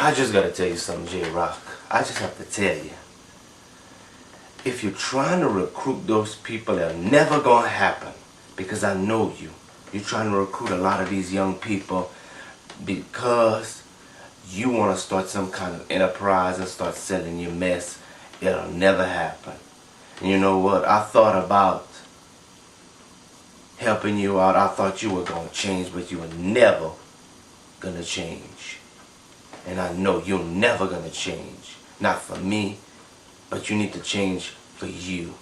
I just gotta tell you something, J-Rock. I just have to tell you. If you're trying to recruit those people, it'll never gonna happen. Because I know you. You're trying to recruit a lot of these young people because you want to start some kind of enterprise and start selling your mess. It'll never happen. And you know what? I thought about helping you out. I thought you were going to change, but you were never going to change. And I know you're never going to change. Not for me, but you need to change for you.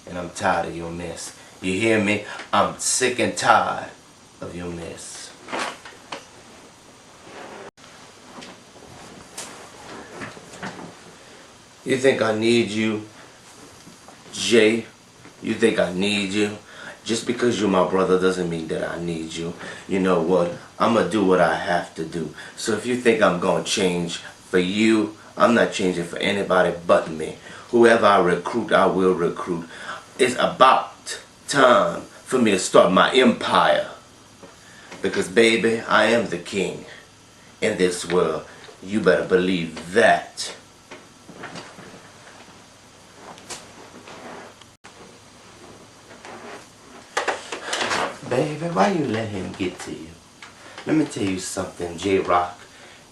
And I'm tired of your mess. You hear me? I'm sick and tired of your mess. You think I need you, Jay? You think I need you? Just because you're my brother doesn't mean that I need you. You know what? I'm going to do what I have to do. So if you think I'm going to change for you, I'm not changing for anybody but me. Whoever I recruit, I will recruit. It's about time for me to start my empire. Because baby, I am the king in this world. You better believe that. Baby, why you let him get to you? Let me tell you something, J-Rock.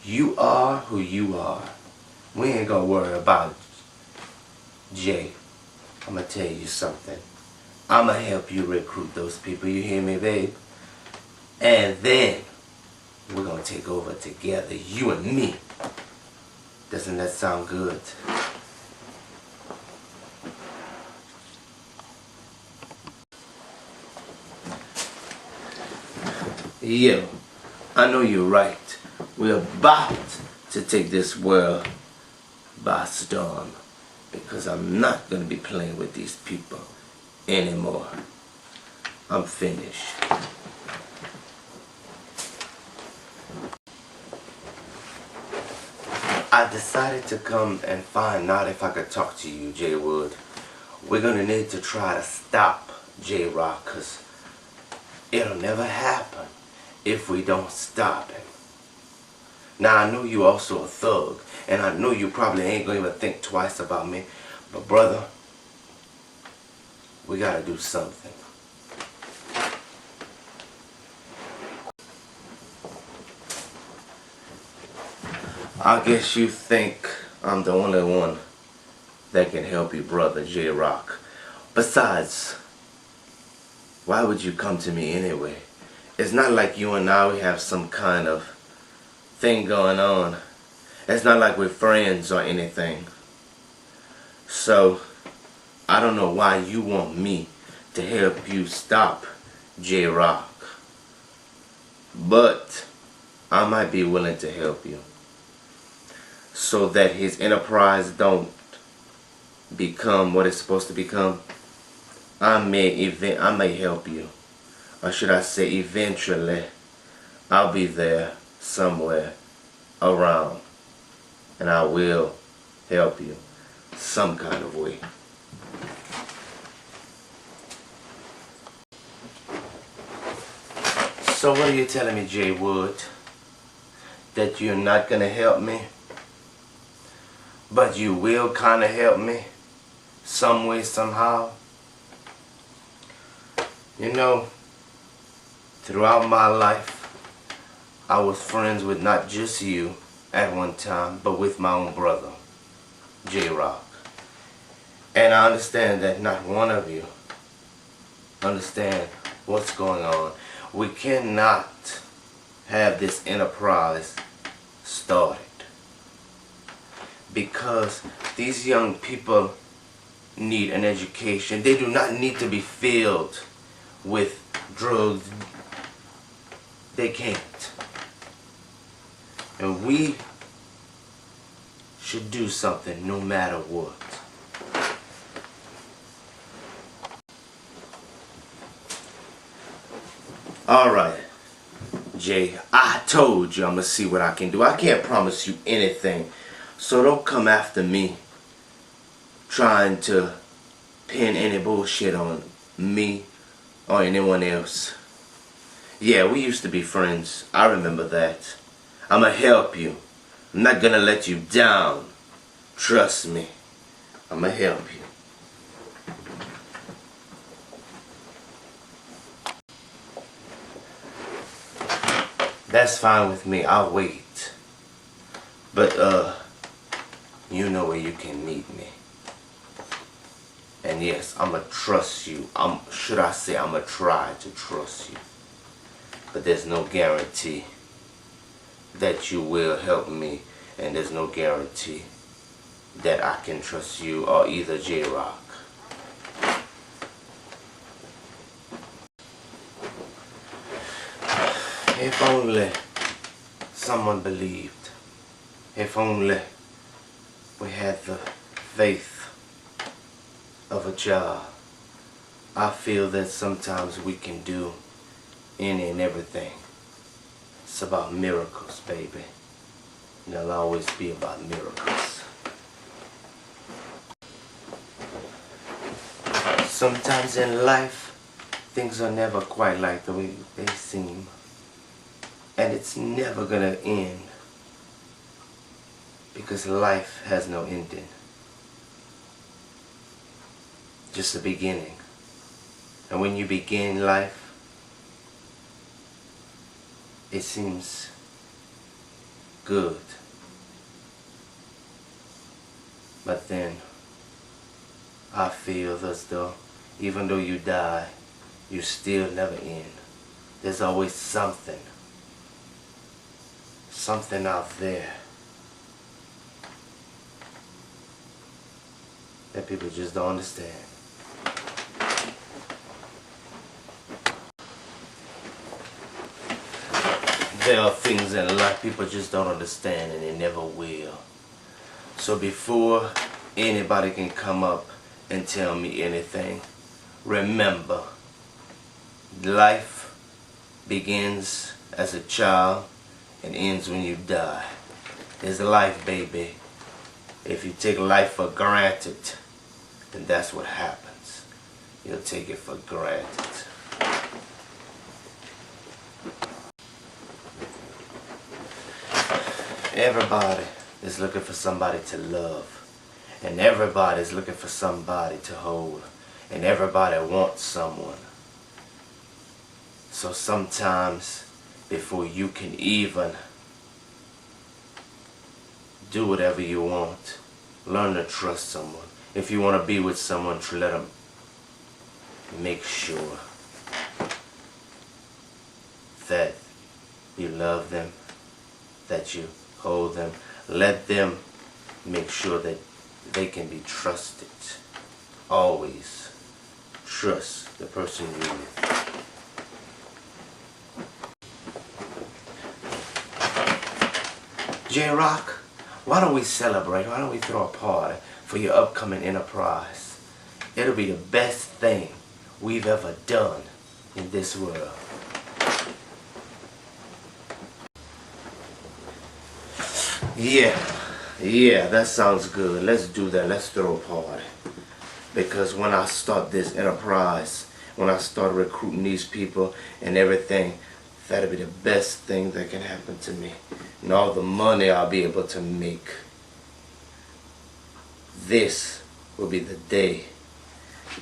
You are who you are. We ain't gonna worry about Jay. I'm gonna tell you something. I'm gonna help you recruit those people. You hear me, babe? And then we're gonna take over together, you and me. Doesn't that sound good? Yeah, I know you're right. We're about to take this world by storm. Because I'm not going to be playing with these people anymore. I'm finished. I decided to come and find out if I could talk to you, Jay Wood. We're going to need to try to stop J-Rock, because it'll never happen if we don't stop him. Now, I know you also a thug, and I know you probably ain't going to even think twice about me, but brother, we got to do something. I guess you think I'm the only one that can help you, brother J-Rock. Besides, why would you come to me anyway? It's not like you and I, we have some kind of thing going on. It's not like we're friends or anything. So, I don't know why you want me to help you stop J-Rock. But, I might be willing to help you. So that his enterprise don't become what it's supposed to become. I may help you. Or should I say eventually, I'll be there somewhere around. And I will help you some kind of way. So what are you telling me, Jay Wood? That you're not going to help me? But you will kind of help me? Some way, somehow? You know, throughout my life, I was friends with not just you at one time, but with my own brother, J-Rock. And I understand that not one of you understand what's going on. We cannot have this enterprise started. Because these young people need an education. They do not need to be filled with drugs. They can't. And we should do something no matter what. Alright, Jay, I told you I'm going to see what I can do. I can't promise you anything. So don't come after me trying to pin any bullshit on me or anyone else. Yeah, we used to be friends. I remember that. I'm going to help you. I'm not gonna let you down. Trust me. I'ma help you. That's fine with me. I'll wait. But you know where you can meet me. And yes, I'ma trust you. Should I say I'ma try to trust you. But there's no guarantee that you will help me, and there's no guarantee that I can trust you or either J-Rock. If only someone believed. If only we had the faith of a child. I feel that sometimes we can do any and everything. It's about miracles, baby. And it'll always be about miracles. Sometimes in life, things are never quite like the way they seem. And it's never gonna end. Because life has no ending. Just a beginning. And when you begin life, it seems good. But then I feel as though even though you die, you still never end. There's always something out there that people just don't understand. There are things in life people just don't understand, and they never will. So before anybody can come up and tell me anything, remember, life begins as a child and ends when you die. It's life, baby. If you take life for granted, then that's what happens. You'll take it for granted. Everybody is looking for somebody to love. And everybody is looking for somebody to hold. And everybody wants someone. So sometimes, before you can even do whatever you want, learn to trust someone. If you want to be with someone, let them make sure that you love them, that you hold them. Let them make sure that they can be trusted. Always trust the person you're with. J-Rock, why don't we celebrate? Why don't we throw a party for your upcoming enterprise? It'll be the best thing we've ever done in this world. Yeah, that sounds good. Let's do that. Let's throw a party. Because when I start this enterprise, when I start recruiting these people and everything, that'll be the best thing that can happen to me. And all the money I'll be able to make. This will be the day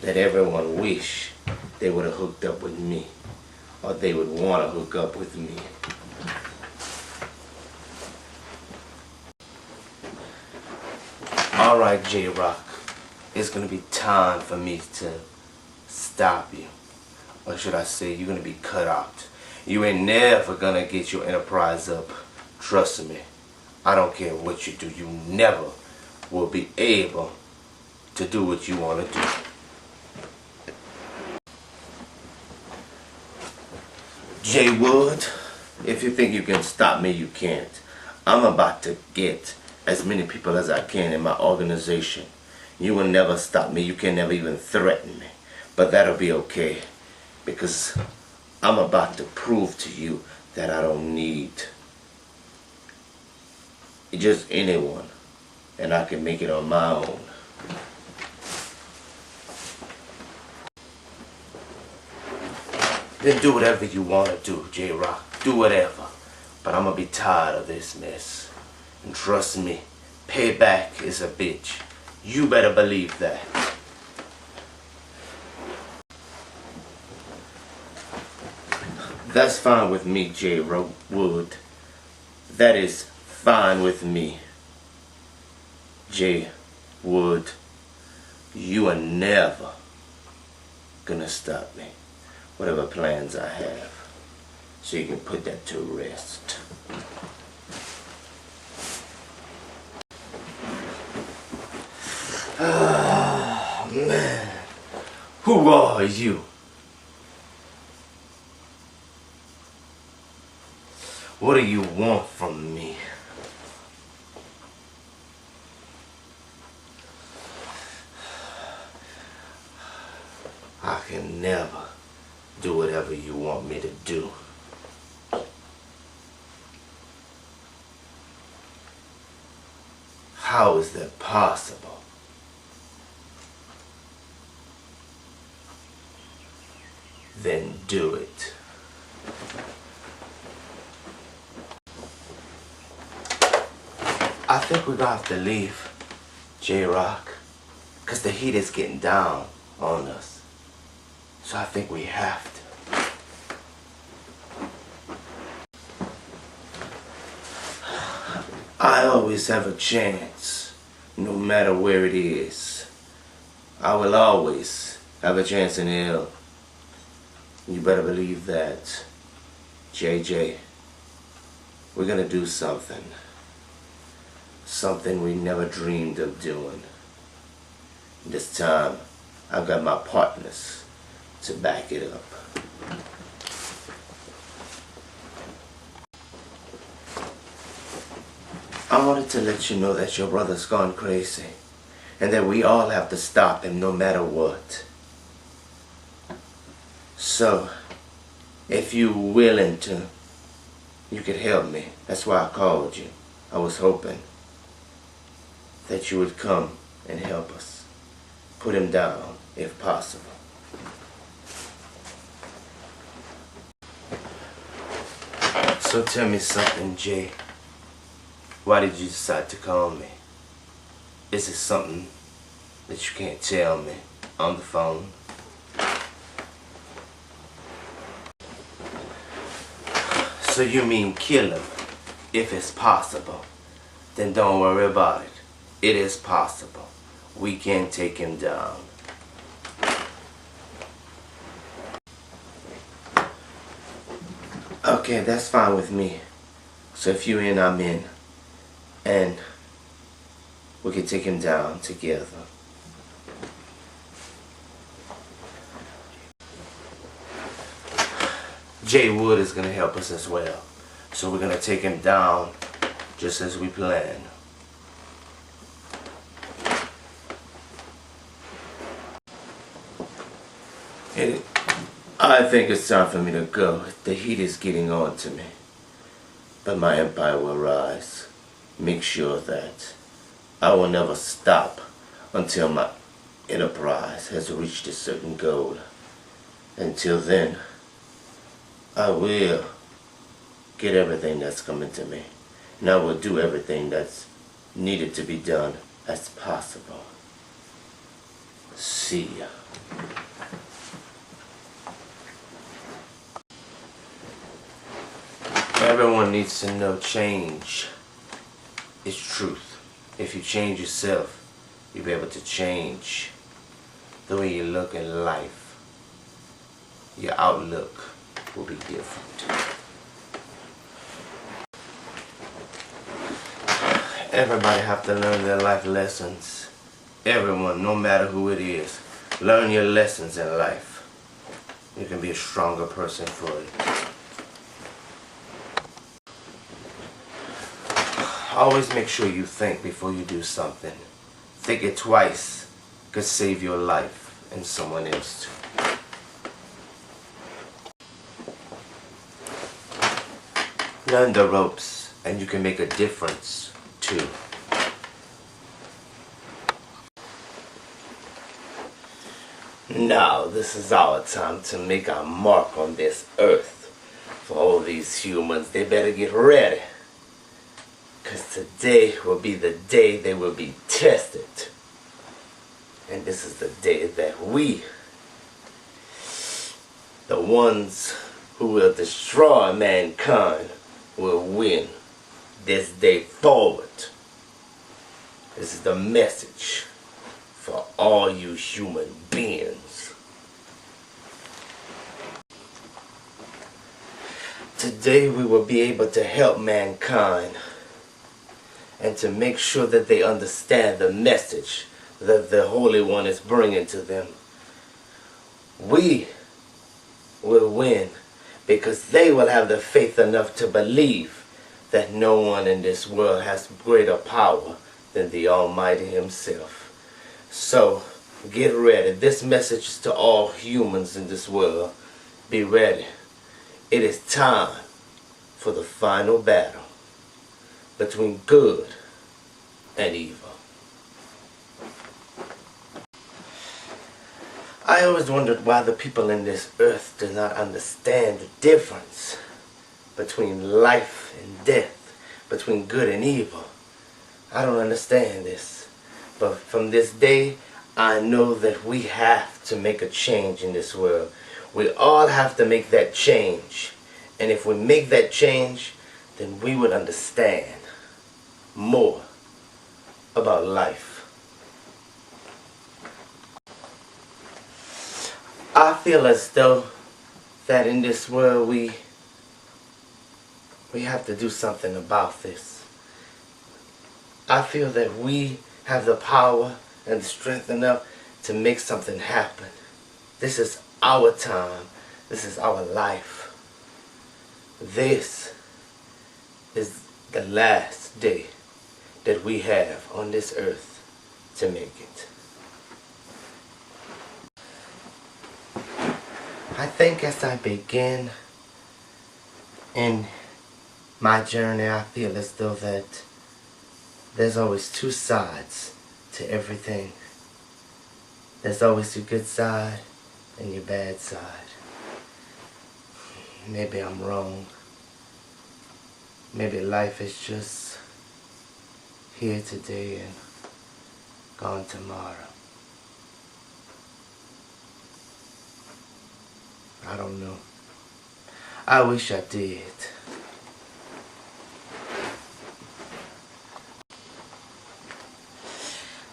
that everyone wish they would have hooked up with me. Or they would want to hook up with me. Alright, J-Rock. It's going to be time for me to stop you. Or should I say, you're going to be cut out. You ain't never going to get your enterprise up. Trust me. I don't care what you do. You never will be able to do what you want to do. Jay Wood, if you think you can stop me, you can't. I'm about to get as many people as I can in my organization. You will never stop me. You can never even threaten me. But that'll be okay. Because I'm about to prove to you that I don't need just anyone. And I can make it on my own. Then do whatever you want to do, J-Rock. Do whatever. But I'm going to be tired of this mess. And trust me, payback is a bitch. You better believe that. That's fine with me, J. Wood. That is fine with me. J. Wood, you are never gonna stop me. Whatever plans I have. So you can put that to rest. Ah, man. Who are you? What do you want from me? I can never do whatever you want me to do. How is that possible? Then do it. I think we're gonna have to leave, J-Rock, because the heat is getting down on us. So I think we have to. I always have a chance, no matter where it is. I will always have a chance in hell. You better believe that. JJ, we're gonna do something. Something we never dreamed of doing. This time, I've got my partners to back it up. I wanted to let you know that your brother's gone crazy and that we all have to stop him no matter what. So, if you're willing to, you could help me. That's why I called you. I was hoping that you would come and help us. Put him down, if possible. So tell me something, Jay. Why did you decide to call me? Is it something that you can't tell me on the phone? So you mean kill him, if it's possible? Then don't worry about it. It is possible. We can take him down. Okay, that's fine with me. So if you're in, I'm in. And we can take him down together. Jay Wood is gonna help us as well. So we're gonna take him down just as we planned. I think it's time for me to go. The heat is getting on to me. But my empire will rise. Make sure that I will never stop until my enterprise has reached a certain goal. Until then, I will get everything that's coming to me. And I will do everything that's needed to be done as possible. See ya. Everyone needs to know change is truth. If you change yourself, you'll be able to change the way you look in life. Your outlook will be different. Everybody have to learn their life lessons. Everyone, no matter who it is, learn your lessons in life. You can be a stronger person for it. Always make sure you think before you do something. Think it twice could save your life and someone else too. Learn the ropes and you can make a difference too. Now this is our time to make our mark on this earth. For all these humans, they better get ready. Because today will be the day they will be tested. And this is the day that we, the ones who will destroy mankind, will win this day forward. This is the message for all you human beings. Today we will be able to help mankind and to make sure that they understand the message that the Holy One is bringing to them. We will win because they will have the faith enough to believe that no one in this world has greater power than the Almighty Himself. So, get ready. This message is to all humans in this world. Be ready. It is time for the final battle between good and evil. I always wondered why the people in this earth do not understand the difference between life and death, between good and evil. I don't understand this. But from this day, I know that we have to make a change in this world. We all have to make that change. And if we make that change, then we would understand more about life. I feel as though that in this world we have to do something about this. I feel that we have the power and the strength enough to make something happen. This is our time. This is our life. This is the last day that we have on this earth to make it. I think as I begin in my journey, I feel as though that there's always two sides to everything. There's always your good side and your bad side. Maybe I'm wrong. Maybe life is just here today and gone tomorrow. I don't know. I wish I did.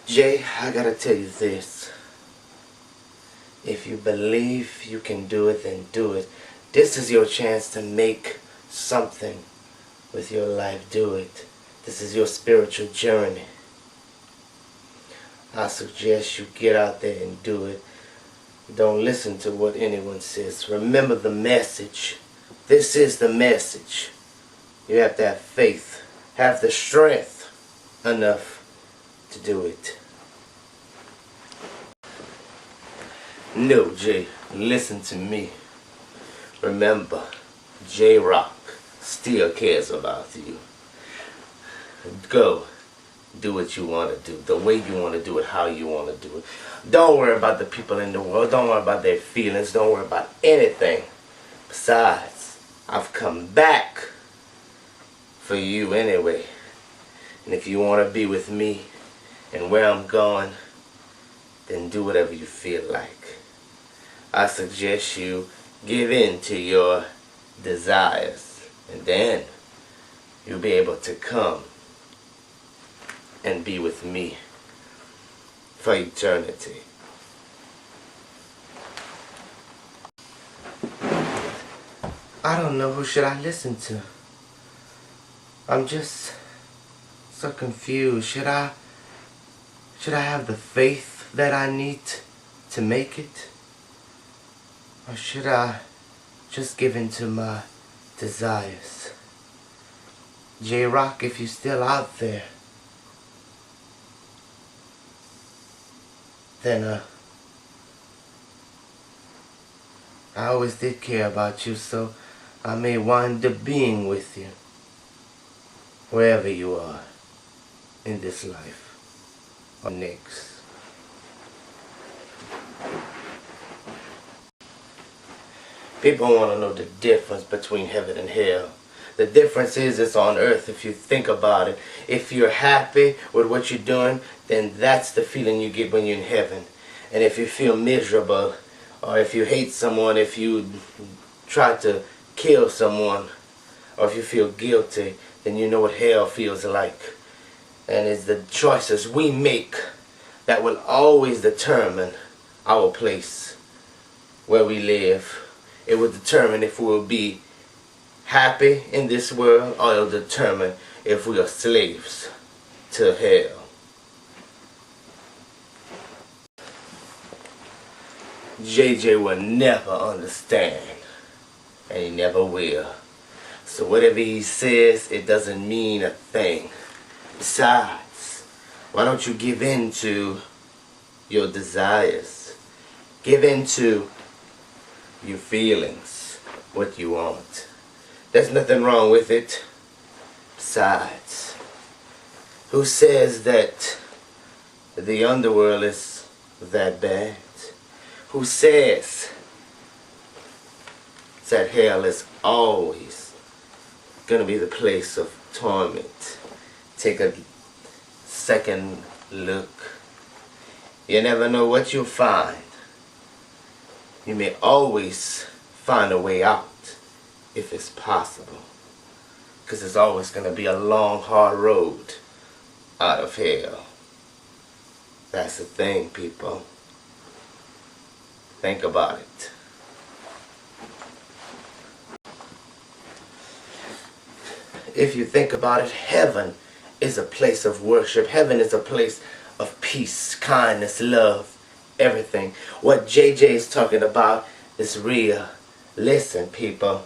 Jay, I gotta tell you this. If you believe you can do it, then do it. This is your chance to make something with your life. Do it. This is your spiritual journey. I suggest you get out there and do it. Don't listen to what anyone says. Remember the message. This is the message. You have to have faith. Have the strength enough to do it. No, Jay, listen to me. Remember, J-Rock still cares about you. Go. Do what you want to do, the way you want to do it, how you want to do it. Don't worry about the people in the world. Don't worry about their feelings. Don't worry about anything. Besides, I've come back for you anyway. And if you want to be with me and where I'm going, then do whatever you feel like. I suggest you give in to your desires, and then you'll be able to come and be with me for eternity. I don't know who should I listen to. I'm just so confused. Should I have the faith that I need to make it? Or should I just give in to my desires? J-Rock, if you're still out there, then I always did care about you, so I may wind up being with you wherever you are in this life or next. People want to know the difference between heaven and hell. The difference is it's on earth if you think about it. If you're happy with what you're doing, then that's the feeling you get when you're in heaven. And if you feel miserable, or if you hate someone, if you try to kill someone, or if you feel guilty, then you know what hell feels like. And it's the choices we make that will always determine our place where we live. It will determine if we will be happy in this world, or it will determine if we are slaves to hell. JJ will never understand, and he never will. So whatever he says, it doesn't mean a thing. Besides, why don't you give in to your desires? Give in to your feelings, what you want. There's nothing wrong with it. Besides, who says that the underworld is that bad? Who says that hell is always going to be the place of torment? Take a second look. You never know what you'll find. You may always find a way out if it's possible. Because it's always going to be a long, hard road out of hell. That's the thing, people. Think about it. If you think about it, heaven is a place of worship. Heaven is a place of peace, kindness, love, everything. What JJ is talking about is real. Listen, people.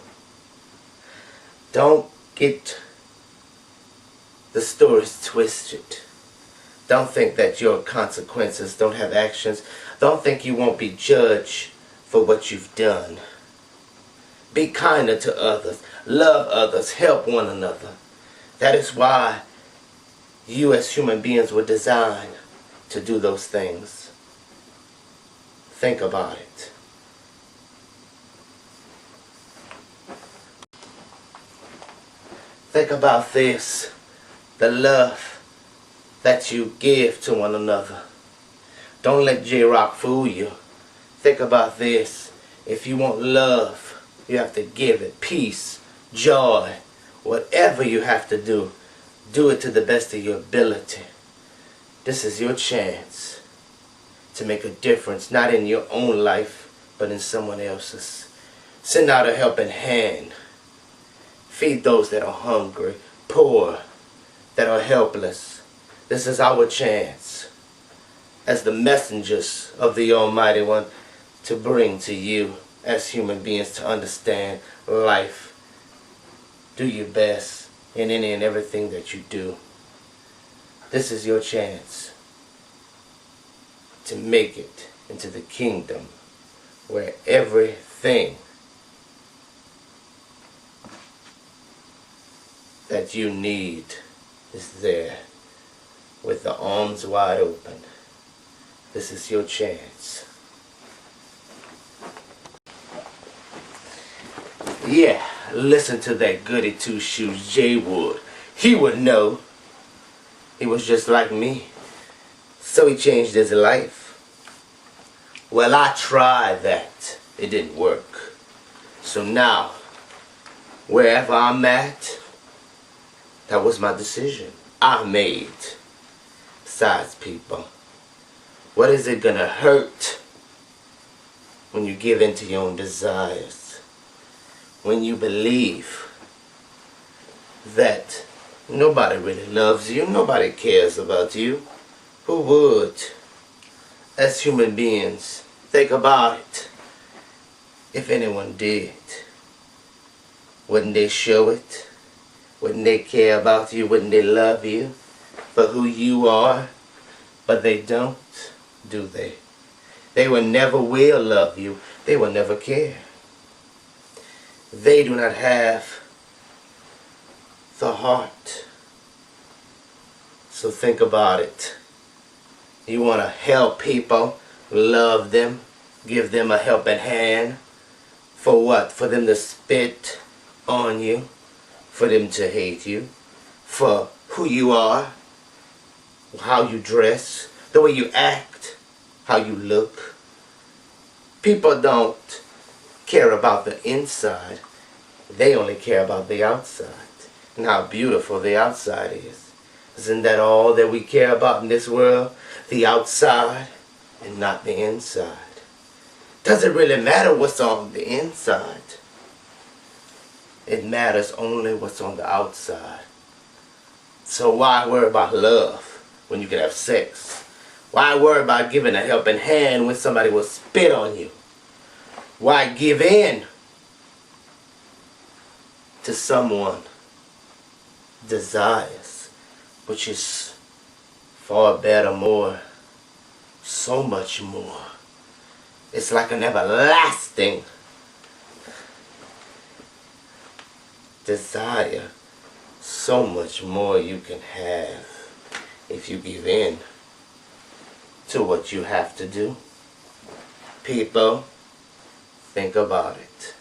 Don't get the stories twisted. Don't think that your consequences don't have actions. Don't think you won't be judged for what you've done. Be kinder to others. Love others. Help one another. That is why you as human beings were designed to do those things. Think about it. Think about this. The love that you give to one another. Don't let J-Rock fool you. Think about this. If you want love, you have to give it. Peace, joy, whatever you have to do, do it to the best of your ability. This is your chance to make a difference, not in your own life, but in someone else's. Send out a helping hand. Feed those that are hungry, poor, that are helpless. This is our chance as the messengers of the Almighty One to bring to you as human beings to understand life. Do your best in any and everything that you do. This is your chance to make it into the kingdom where everything that you need is there with the arms wide open. This is your chance. Yeah, listen to that goody two-shoes Jay Wood. He would know. He was just like me. So he changed his life. Well, I tried that. It didn't work. So now, wherever I'm at, that was my decision. I made. Besides, people, what is it gonna hurt when you give in to your own desires? When you believe that nobody really loves you, nobody cares about you. Who would? As human beings, think about it. If anyone did, wouldn't they show it? Wouldn't they care about you? Wouldn't they love you for who you are? But they don't, do they? They will never will love you. They will never care. They do not have the heart. So think about it. You want to help people, love them, give them a helping hand. For what? For them to spit on you, for them to hate you for who you are, how you dress, the way you act, how you look. People don't care about the inside. They only care about the outside and how beautiful the outside is. Isn't that all that we care about in this world? The outside and not the inside. Doesn't really matter what's on the inside. It matters only what's on the outside. So why worry about love when you can have sex? Why worry about giving a helping hand when somebody will spit on you? Why give in to someone desires, which is far better, more, so much more. It's like an everlasting desire. So much more you can have if you give in to what you have to do. People, think about it.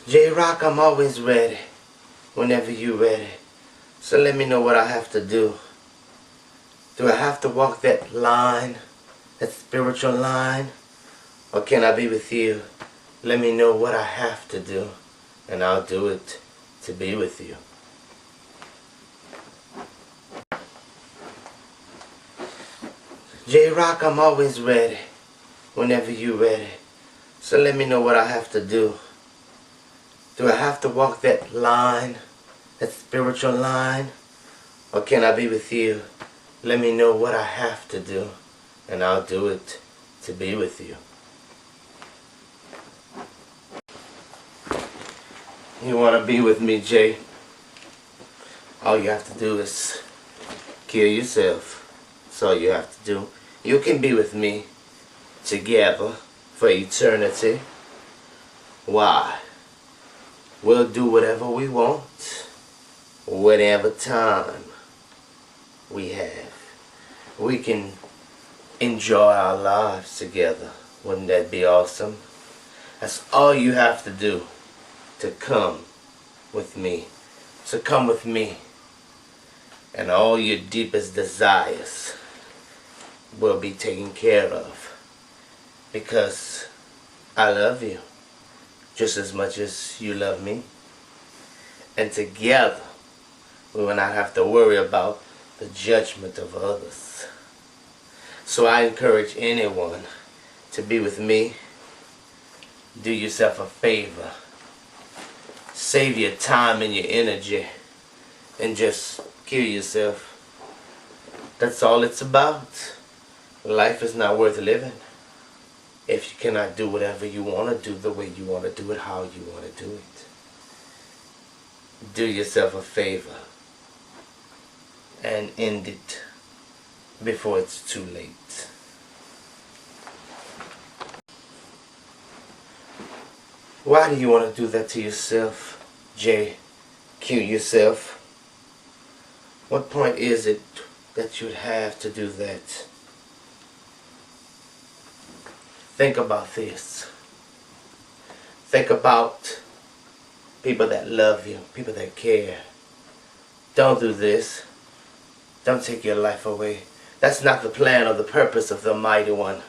J-Rock, I'm always ready whenever you're ready. So let me know what I have to do. Do I have to walk that line, that spiritual line? Or can I be with you? Let me know what I have to do, and I'll do it to be with you. J-Rock, I'm always ready whenever you're ready. So let me know what I have to do. Do I have to walk that line, that spiritual line? Or can I be with you? Let me know what I have to do, and I'll do it to be with you. You want to be with me, Jay? All you have to do is kill yourself. That's all you have to do. You can be with me together for eternity. Why? We'll do whatever we want, whatever time we have. We can enjoy our lives together. Wouldn't that be awesome? That's all you have to do to come with me. So come with me, and all your deepest desires will be taken care of, because I love you just as much as you love me. And together we will not have to worry about the judgment of others. So I encourage anyone to be with me. Do yourself a favor. Save your time and your energy and just kill yourself. That's all it's about. Life is not worth living if you cannot do whatever you want to do the way you want to do it, how you want to do it. Do yourself a favor and end it before it's too late. Why do you want to do that to yourself, Jay? Kill yourself? What point is it that you'd have to do that? Think about this. Think about people that love you, people that care. Don't do this. Don't take your life away. That's not the plan or the purpose of the Mighty One.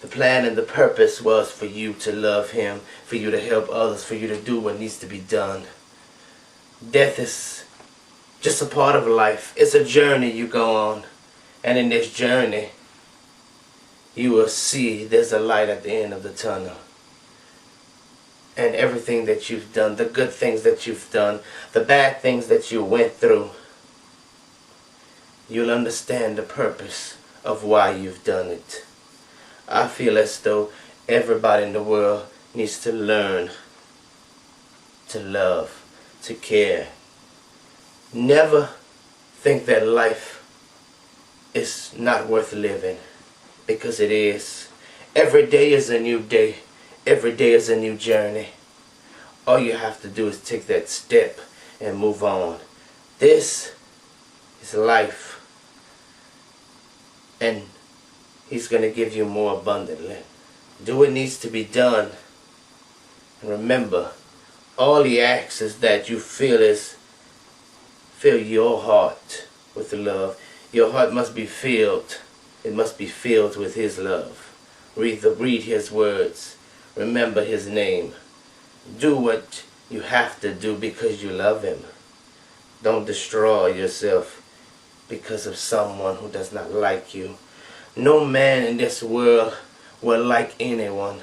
The plan and the purpose was for you to love Him, for you to help others, for you to do what needs to be done. Death is just a part of life. It's a journey you go on. And in this journey, you will see there's a light at the end of the tunnel. And everything that you've done, the good things that you've done, the bad things that you went through, you'll understand the purpose of why you've done it. I feel as though everybody in the world needs to learn to love, to care. Never think that life is not worth living, because it is. Every day is a new day. Every day is a new journey. All you have to do is take that step and move on. This is life. And He's going to give you more abundantly. Do what needs to be done. And remember, all he asks is that you fill your heart with love. Your heart must be filled. It must be filled with his love. Read his words. Remember his name. Do what you have to do because you love him. Don't destroy yourself because of someone who does not like you. No man in this world will like anyone.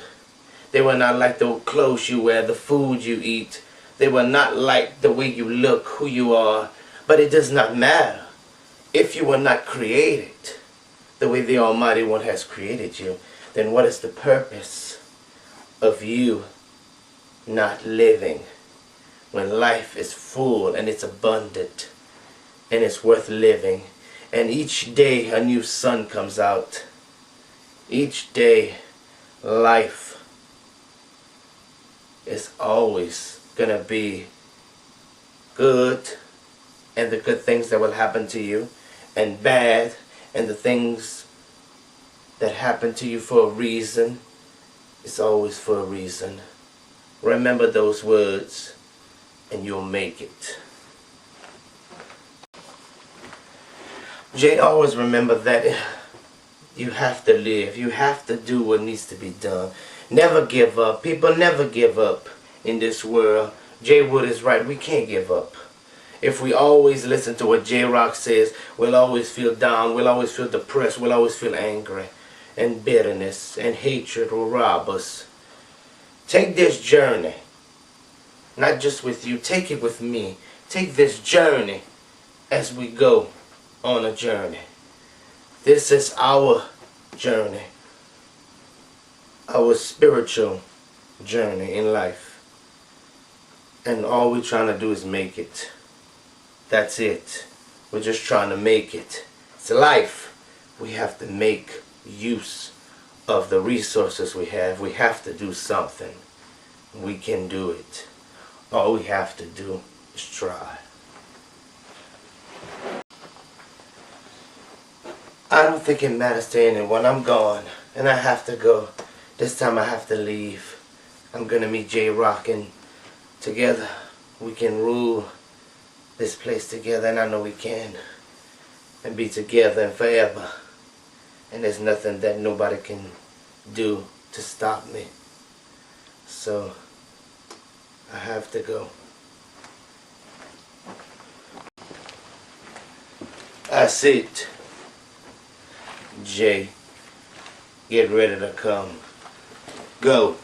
They will not like the clothes you wear, the food you eat. They will not like the way you look, who you are. But it does not matter. If you were not created the way the Almighty One has created you, then what is the purpose of you not living when life is full and it's abundant and it's worth living? And each day a new sun comes out. Each day life is always gonna be good, and the good things that will happen to you, and bad, and the things that happen to you for a reason. It's always for a reason. Remember those words and you'll make it. Jay, always remember that you have to live. You have to do what needs to be done. Never give up. People never give up in this world. Jay Wood is right. We can't give up. If we always listen to what J-Rock says, we'll always feel down, we'll always feel depressed, we'll always feel angry, and bitterness and hatred will rob us. Take this journey, not just with you, take it with me. Take this journey as we go on a journey. This is our journey, our spiritual journey in life. And all we're trying to do is make it. That's it. We're just trying to make it. It's life. We have to make use of the resources we have. We have to do something. We can do it. All we have to do is try. I don't think it matters to anyone. I'm gone. And I have to go. This time I have to leave. I'm gonna meet J-Rock, and together we can rule this place together, and I know we can, and be together and forever. And there's nothing that nobody can do to stop me. So I have to go. That's it. Jay, get ready to come. Go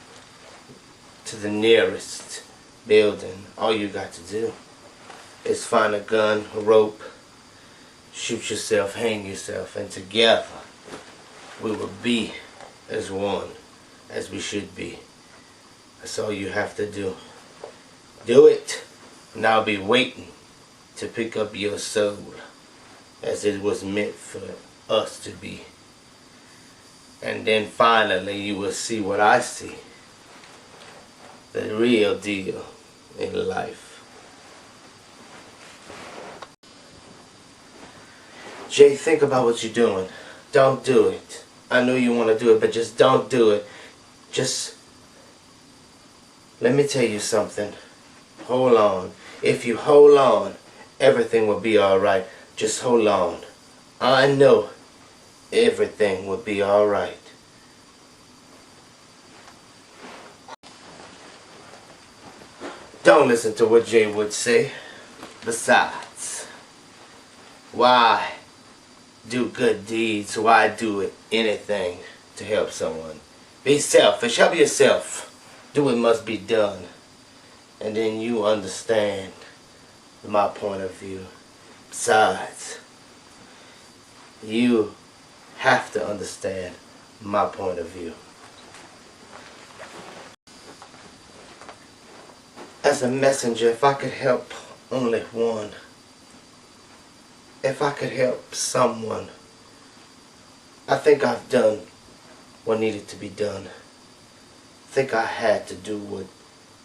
to the nearest building. All you got to do is find a gun, a rope, shoot yourself, hang yourself, and together we will be as one, as we should be. That's all you have to do. Do it, and I'll be waiting to pick up your soul as it was meant for us to be. And then finally you will see what I see, the real deal in life. Jay, think about what you're doing. Don't do it. I know you want to do it, but just don't do it. Just let me tell you something. Hold on. If you hold on, everything will be alright. Just hold on. I know everything will be alright. Don't listen to what Jay would say. Besides, why do good deeds? Why do anything to help someone? Be selfish. Help yourself. Do what must be done. And then you understand my point of view. Besides, you have to understand my point of view. As a messenger, if I could help only one, if I could help someone, I think I've done what needed to be done. I think I had to do what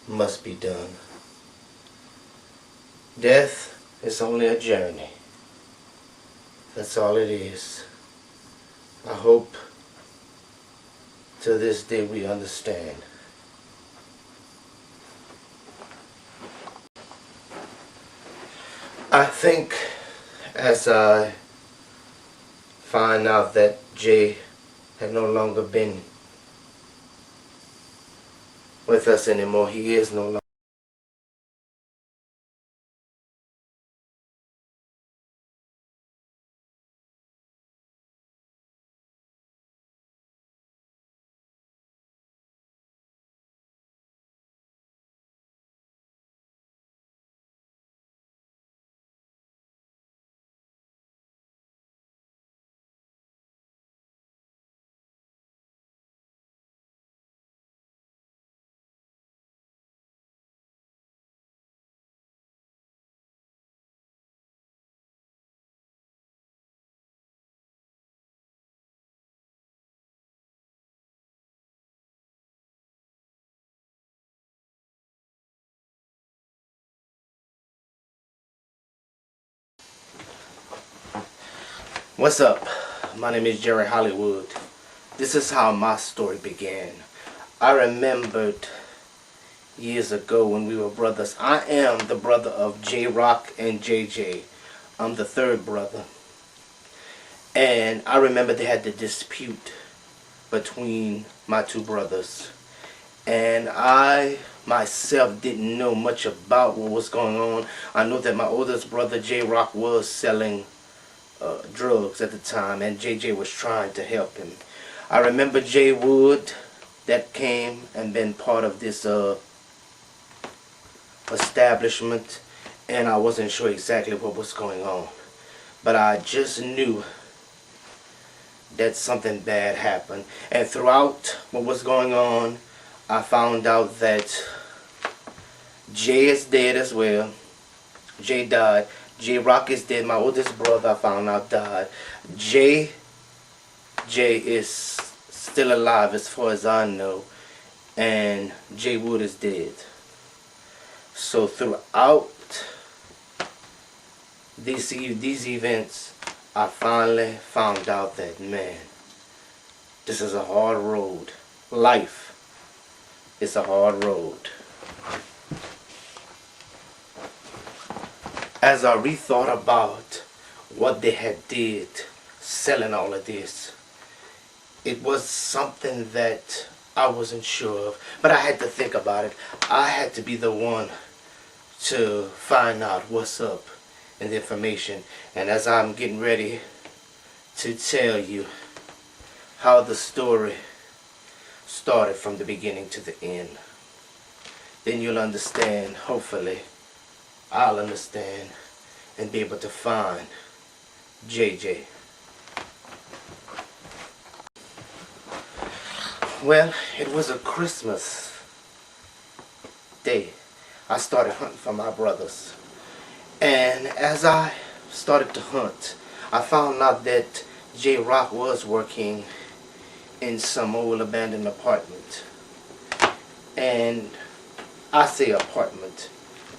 must be done. Death is only a journey. That's all it is. I hope to this day we understand. I think as I find out that Jay had no longer been with us anymore, he is no longer. What's up? My name is Jerry Hollywood. This is how my story began. I remembered years ago when we were brothers. I am the brother of J-Rock and JJ. I'm the third brother. And I remember they had the dispute between my two brothers. And I myself didn't know much about what was going on. I know that my oldest brother J-Rock was selling drugs at the time, and JJ was trying to help him. I remember Jay Wood that came and been part of this establishment, and I wasn't sure exactly what was going on, but I just knew that something bad happened. And throughout what was going on, I found out that Jay is dead as well. Jay died. J-Rock is dead. My oldest brother I found out died. Jay is still alive as far as I know. And Jay Wood is dead. So throughout these events, I finally found out that, man, this is a hard road. Life is a hard road. As I rethought about what they had did, selling all of this, it was something that I wasn't sure of, but I had to think about it. I had to be the one to find out what's up and the information. And as I'm getting ready to tell you how the story started from the beginning to the end, then you'll understand, hopefully, I'll understand and be able to find JJ. Well, it was a Christmas day. I started hunting for my brothers. And as I started to hunt, I found out that J-Rock was working in some old abandoned apartment. And I say apartment.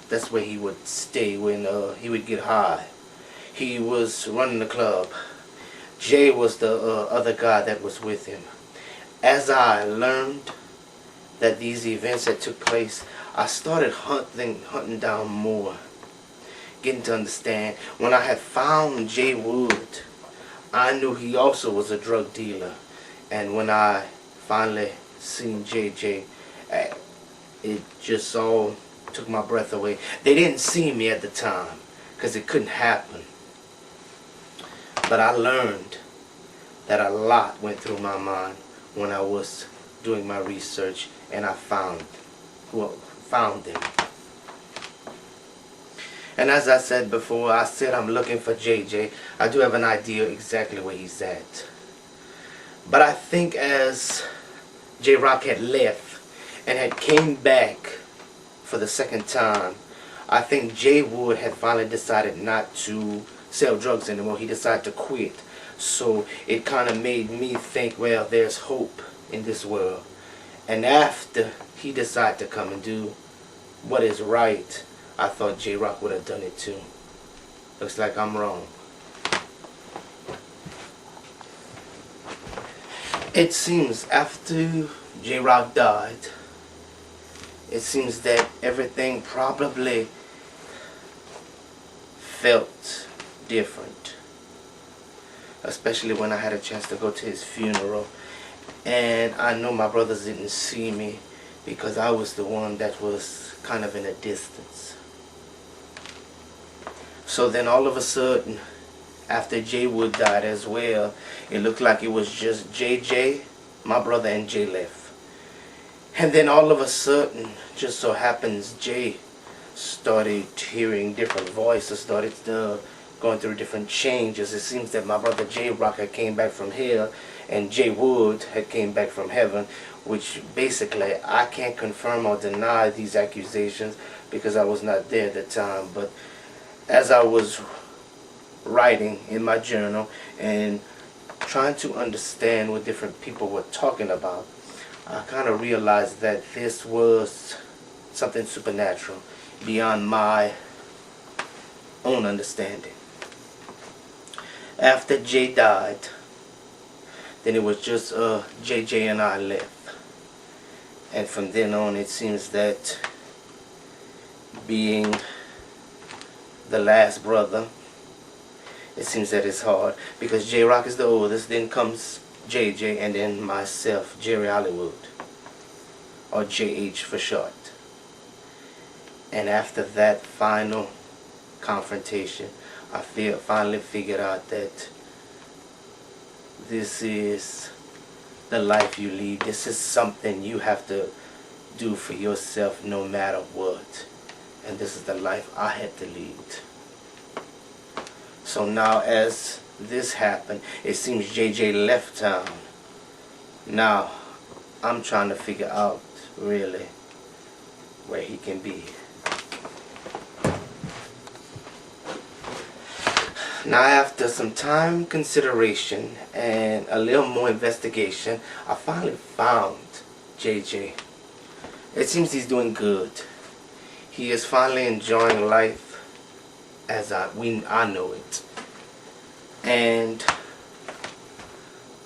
That's where he would stay when he would get high. He was running the club. Jay was the other guy that was with him. As I learned that these events had took place, I started hunting down more, getting to understand. When I had found Jay Wood, I knew he also was a drug dealer. And when I finally seen JJ, it just all took my breath away. They didn't see me at the time because it couldn't happen. But I learned that a lot went through my mind when I was doing my research, and I found them. And as I said before, I said I'm looking for JJ. I do have an idea exactly where he's at. But I think as J-Rock had left and had came back for the second time, I think Jay Wood had finally decided not to sell drugs anymore. He decided to quit. So it kind of made me think, well, there's hope in this world. And after he decided to come and do what is right, I thought J-Rock would have done it too. Looks like I'm wrong. It seems after J-Rock died, it seems that everything probably felt different. Especially when I had a chance to go to his funeral. And I know my brothers didn't see me because I was the one that was kind of in a distance. So then all of a sudden, after Jay Wood died as well, it looked like it was just JJ, my brother, and Jay left. And then all of a sudden, just so happens, Jay started hearing different voices, started going through different changes. It seems that my brother J-Rock had came back from hell and Jay Wood had came back from heaven, which basically I can't confirm or deny these accusations because I was not there at the time. But as I was writing in my journal and trying to understand what different people were talking about, I kind of realized that this was something supernatural beyond my own understanding. After Jay died, then it was just JJ and I left. And from then on, it seems that being the last brother, it seems that it's hard because J-Rock is the oldest, then comes JJ, and then myself, Jerry Hollywood, or JH for short. And after that final confrontation, I finally figured out that this is the life you lead. This is something you have to do for yourself no matter what. And this is the life I had to lead. So now as this happened, it seems JJ left town. Now I'm trying to figure out really where he can be. Now after some time consideration and a little more investigation, I finally found JJ. It seems he's doing good. He is finally enjoying life as I know it. And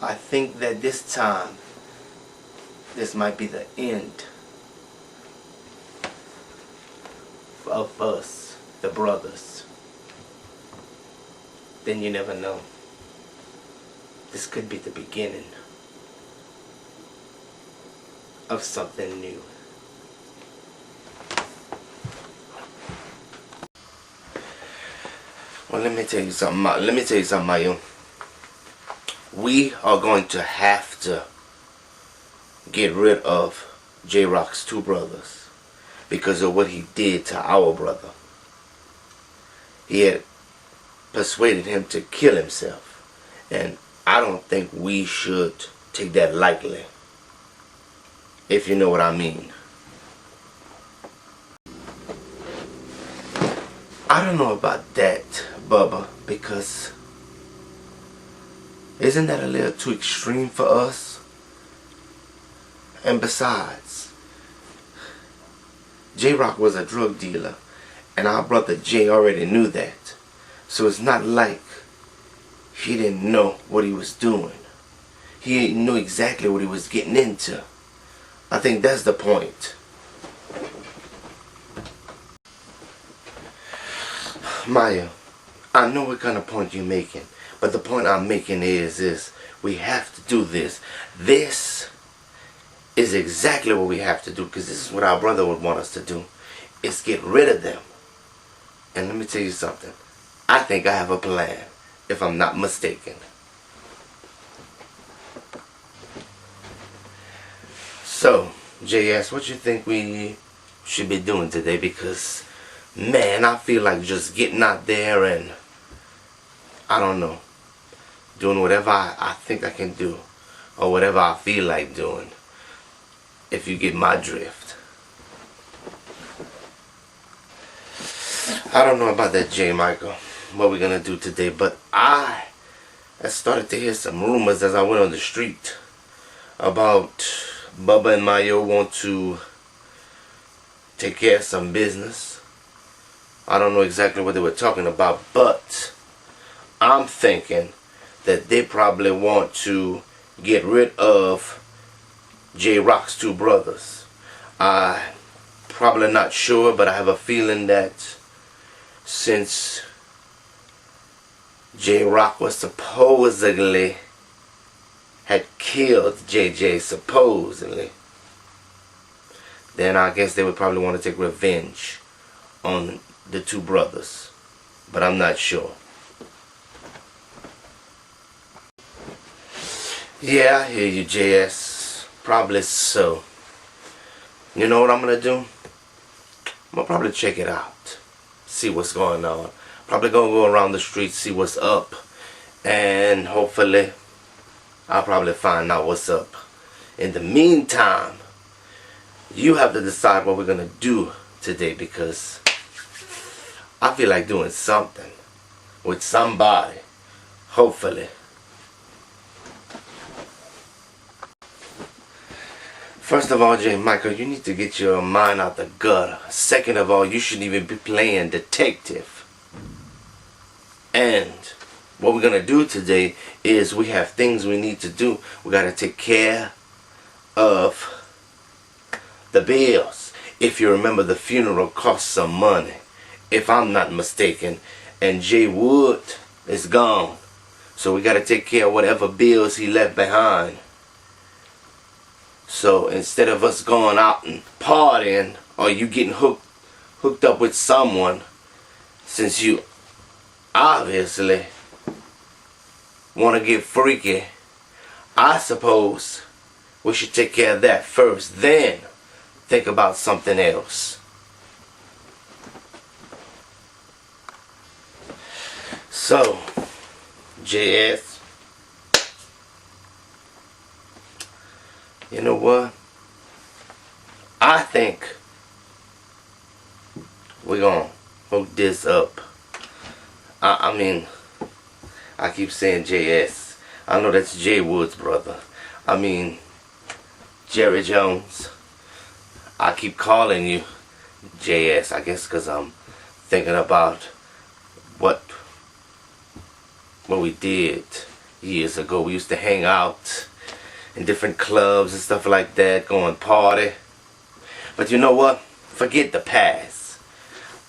I think that this time, this might be the end of us, the brothers. Then you never know. This could be the beginning of something new. Well, let me tell you something, Mayo. We are going to have to get rid of J-Rock's two brothers because of what he did to our brother. He had persuaded him to kill himself, and I don't think we should take that lightly, if you know what I mean. I don't know about that, Bubba, because isn't that a little too extreme for us? And besides, J-Rock was a drug dealer, and our brother Jay already knew that. So it's not like he didn't know what he was doing. He knew exactly what he was getting into. I think that's the point. Maya, I know what kind of point you're making, but the point I'm making is this: we have to do this. This is exactly what we have to do, because this is what our brother would want us to do, is get rid of them. And let me tell you something. I think I have a plan, if I'm not mistaken. So, JS, what you think we should be doing today? Because, man, I feel like just getting out there and, I don't know, doing whatever I think I can do, or whatever I feel like doing, if you get my drift. I don't know about that, J. Michael, what we're gonna do today, but I started to hear some rumors as I went on the street about Bubba and Mayo want to take care of some business. I don't know exactly what they were talking about, but I'm thinking that they probably want to get rid of J Rock's two brothers. I probably not sure, but I have a feeling that since J Rock was supposedly had killed JJ supposedly, then I guess they would probably want to take revenge on the two brothers. But I'm not sure. Yeah, I hear you, JS. Probably so. You know what I'm gonna do? I'm gonna probably check it out. See what's going on. Probably gonna go around the streets, see what's up. And hopefully I'll probably find out what's up. In the meantime, you have to decide what we're gonna do today, because I feel like doing something with somebody. Hopefully. First of all, J. Michael, you need to get your mind out the gutter. Second of all, you shouldn't even be playing detective. And what we're going to do today is we have things we need to do. We got to take care of the bills. If you remember, the funeral cost some money, if I'm not mistaken. And Jay Wood is gone. So we got to take care of whatever bills he left behind. So instead of us going out and partying, or you getting hooked up with someone, since you obviously want to get freaky, I suppose we should take care of that first, then think about something else. So, JS, you know what? I think we're gonna hook this up. I mean, I keep saying JS. I know that's Jay Wood's brother. I mean, Jerry Jones. I keep calling you JS, I guess because I'm thinking about what we did years ago. We used to hang out in different clubs and stuff like that, going party. But you know what? Forget the past.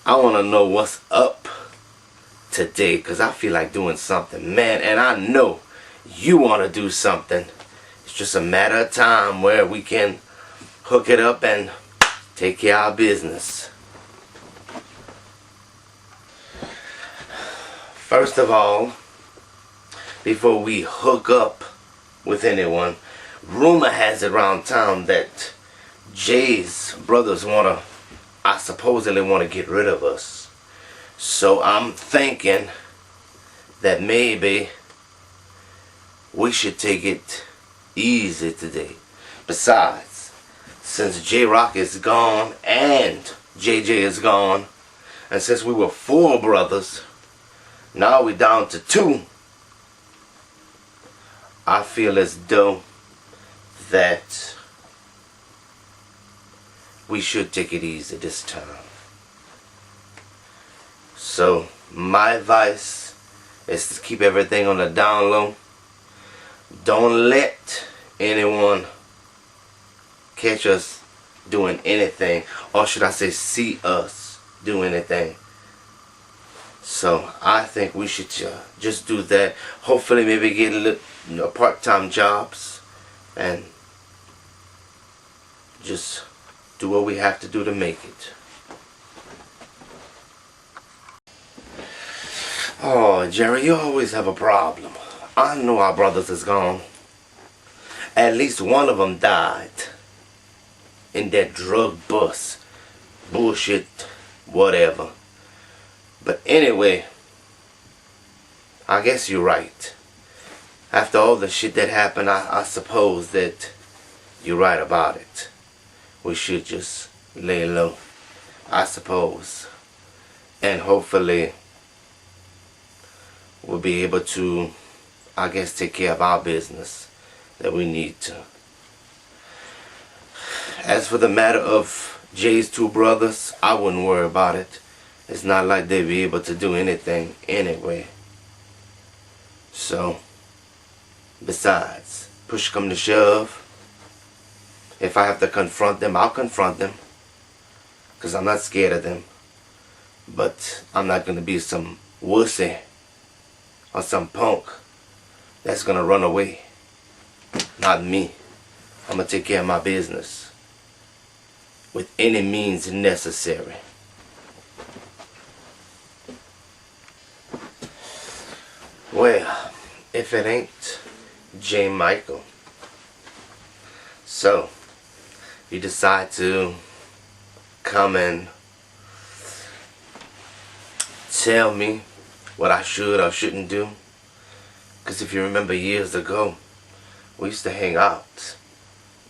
I want to know what's up today, because I feel like doing something, man. And I know you want to do something. It's just a matter of time where we can hook it up and take care of our business. First of all, before we hook up with anyone, rumor has it around town that Jay's brothers I supposedly want to get rid of us. So I'm thinking that maybe we should take it easy today. Besides, since J Rock is gone and JJ is gone, and since we were 4 brothers, now we're down to 2. I feel as though that we should take it easy this time. So my advice is to keep everything on the down low. Don't let anyone catch us doing anything, or should I say see us do anything. So I think we should just do that. Hopefully maybe get a little part-time jobs and just do what we have to do to make it. Oh, Jerry, you always have a problem. I know our brothers is gone. At least one of them died in that drug bust. Bullshit, whatever. But anyway, I guess you're right. After all the shit that happened, I suppose that you're right about it. We should just lay low, I suppose. And hopefully we'll be able to, I guess, take care of our business that we need to. As for the matter of Jay's 2 brothers, I wouldn't worry about it. It's not like they'd be able to do anything anyway. So, besides, push come to shove, if I have to confront them, I'll confront them. Because I'm not scared of them. But I'm not going to be some wussy or some punk that's going to run away. Not me. I'm going to take care of my business with any means necessary. Well, if it ain't J. Michael. So, you decide to come and tell me what I should or shouldn't do. Because if you remember years ago, we used to hang out.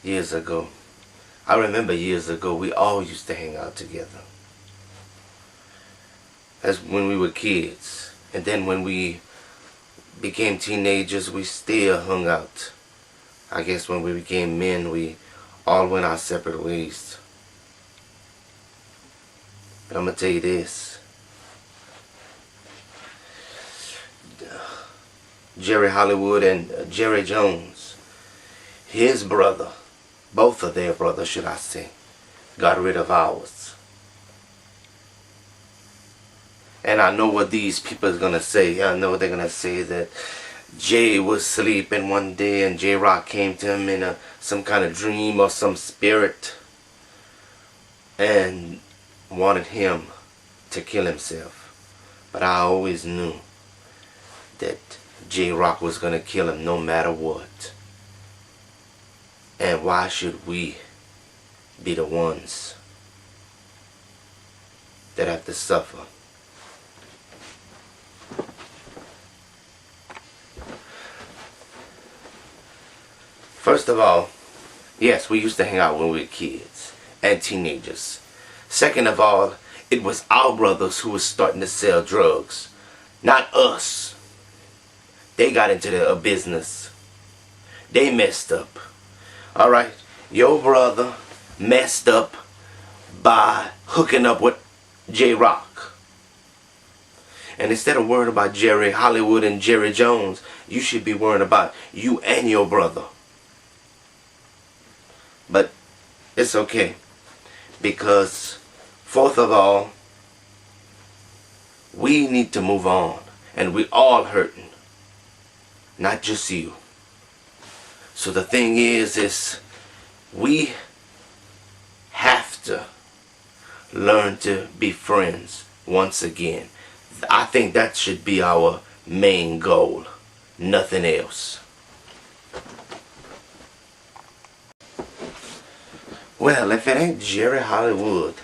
Years ago. I remember years ago, we all used to hang out together. That's when we were kids. And then when we became teenagers, we still hung out. I guess when we became men, we all went our separate ways. But I'm going to tell you this. Jerry Hollywood and Jerry Jones, his brother, both of their brothers, should I say, got rid of ours. And I know what these people are going to say. I know they're going to say that Jay was sleeping one day and J-Rock came to him in some kind of dream or some spirit and wanted him to kill himself. But I always knew that J-Rock was going to kill him no matter what. And why should we be the ones that have to suffer? First of all, yes, we used to hang out when we were kids and teenagers. Second of all, it was our brothers who was starting to sell drugs, not us. They got into the business. They messed up. Alright, your brother messed up by hooking up with J-Rock. And instead of worrying about Jerry Hollywood and Jerry Jones, you should be worrying about you and your brother. But it's okay, because fourth of all, we need to move on, and we all hurting, not just you. So the thing is we have to learn to be friends once again. I think that should be our main goal, nothing else. Well, if it ain't Jerry Hollywood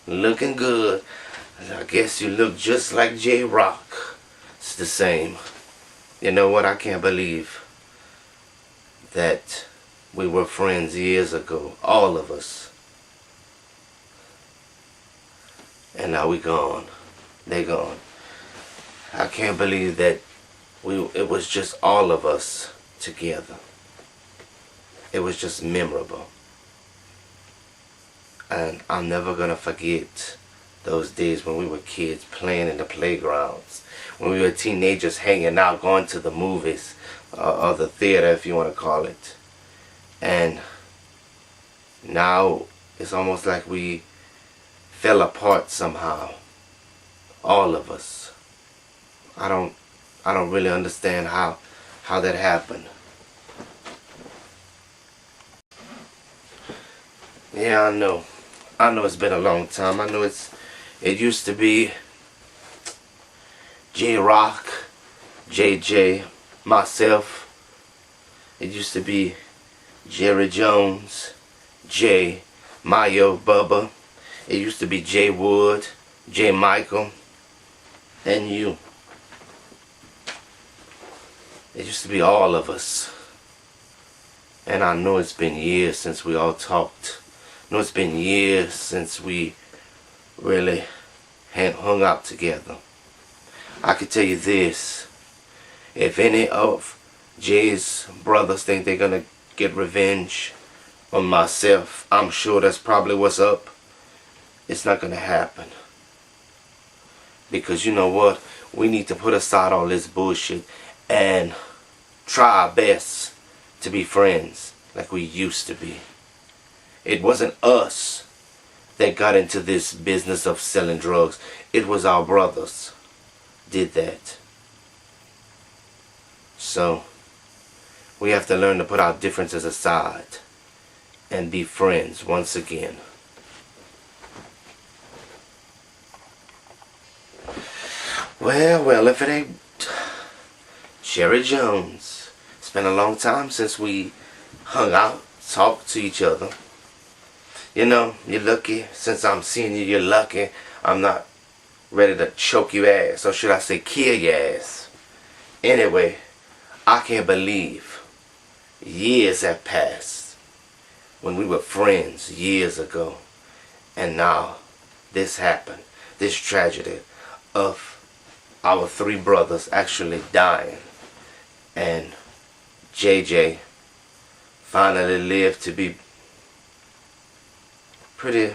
looking good, I guess you look just like J-Rock. It's the same. You know what? I can't believe that we were friends years ago, all of us. And now we gone. They gone. I can't believe that it was just all of us together. It was just memorable. And I'm never going to forget those days when we were kids playing in the playgrounds. When we were teenagers hanging out, going to the movies, or the theater if you want to call it. And now it's almost like we fell apart somehow. All of us. I don't really understand how that happened. Yeah, I know. I know it's been a long time. I know it used to be J-Rock, JJ, myself. It used to be Jerry Jones, Jay, Mayo, Bubba. It used to be Jay Wood, J. Michael, and you. It used to be all of us. And I know it's been years since we all talked. I know it's been years since we really hung out together. I can tell you this. If any of Jay's brothers think they're going to get revenge on myself, I'm sure that's probably what's up. It's not going to happen. Because you know what? We need to put aside all this bullshit and try our best to be friends like we used to be. It wasn't us that got into this business of selling drugs. It was our brothers did that. So we have to learn to put our differences aside and be friends once again. Well, if it ain't Sherry Jones. It's been a long time since we hung out, talked to each other. You know, you're lucky. Since I'm seeing you, you're lucky. I'm not ready to choke your ass, or should I say kill your ass. Anyway, I can't believe years have passed when we were friends years ago, and now this happened, this tragedy of our three brothers actually dying, and JJ finally lived to be pretty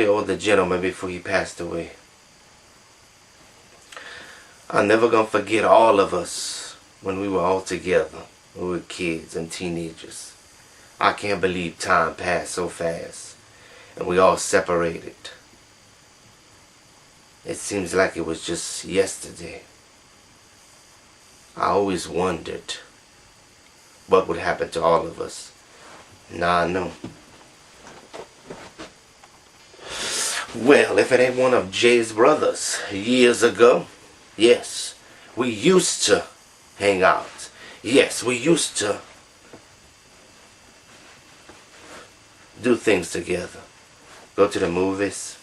older gentleman before he passed away. I'm never gonna forget all of us when we were all together, when we were kids and teenagers. I can't believe time passed so fast and we all separated. It seems like it was just yesterday. I always wondered what would happen to all of us. Now I know. Well, if it ain't one of Jay's brothers years ago, yes, we used to hang out. Yes, we used to do things together. Go to the movies.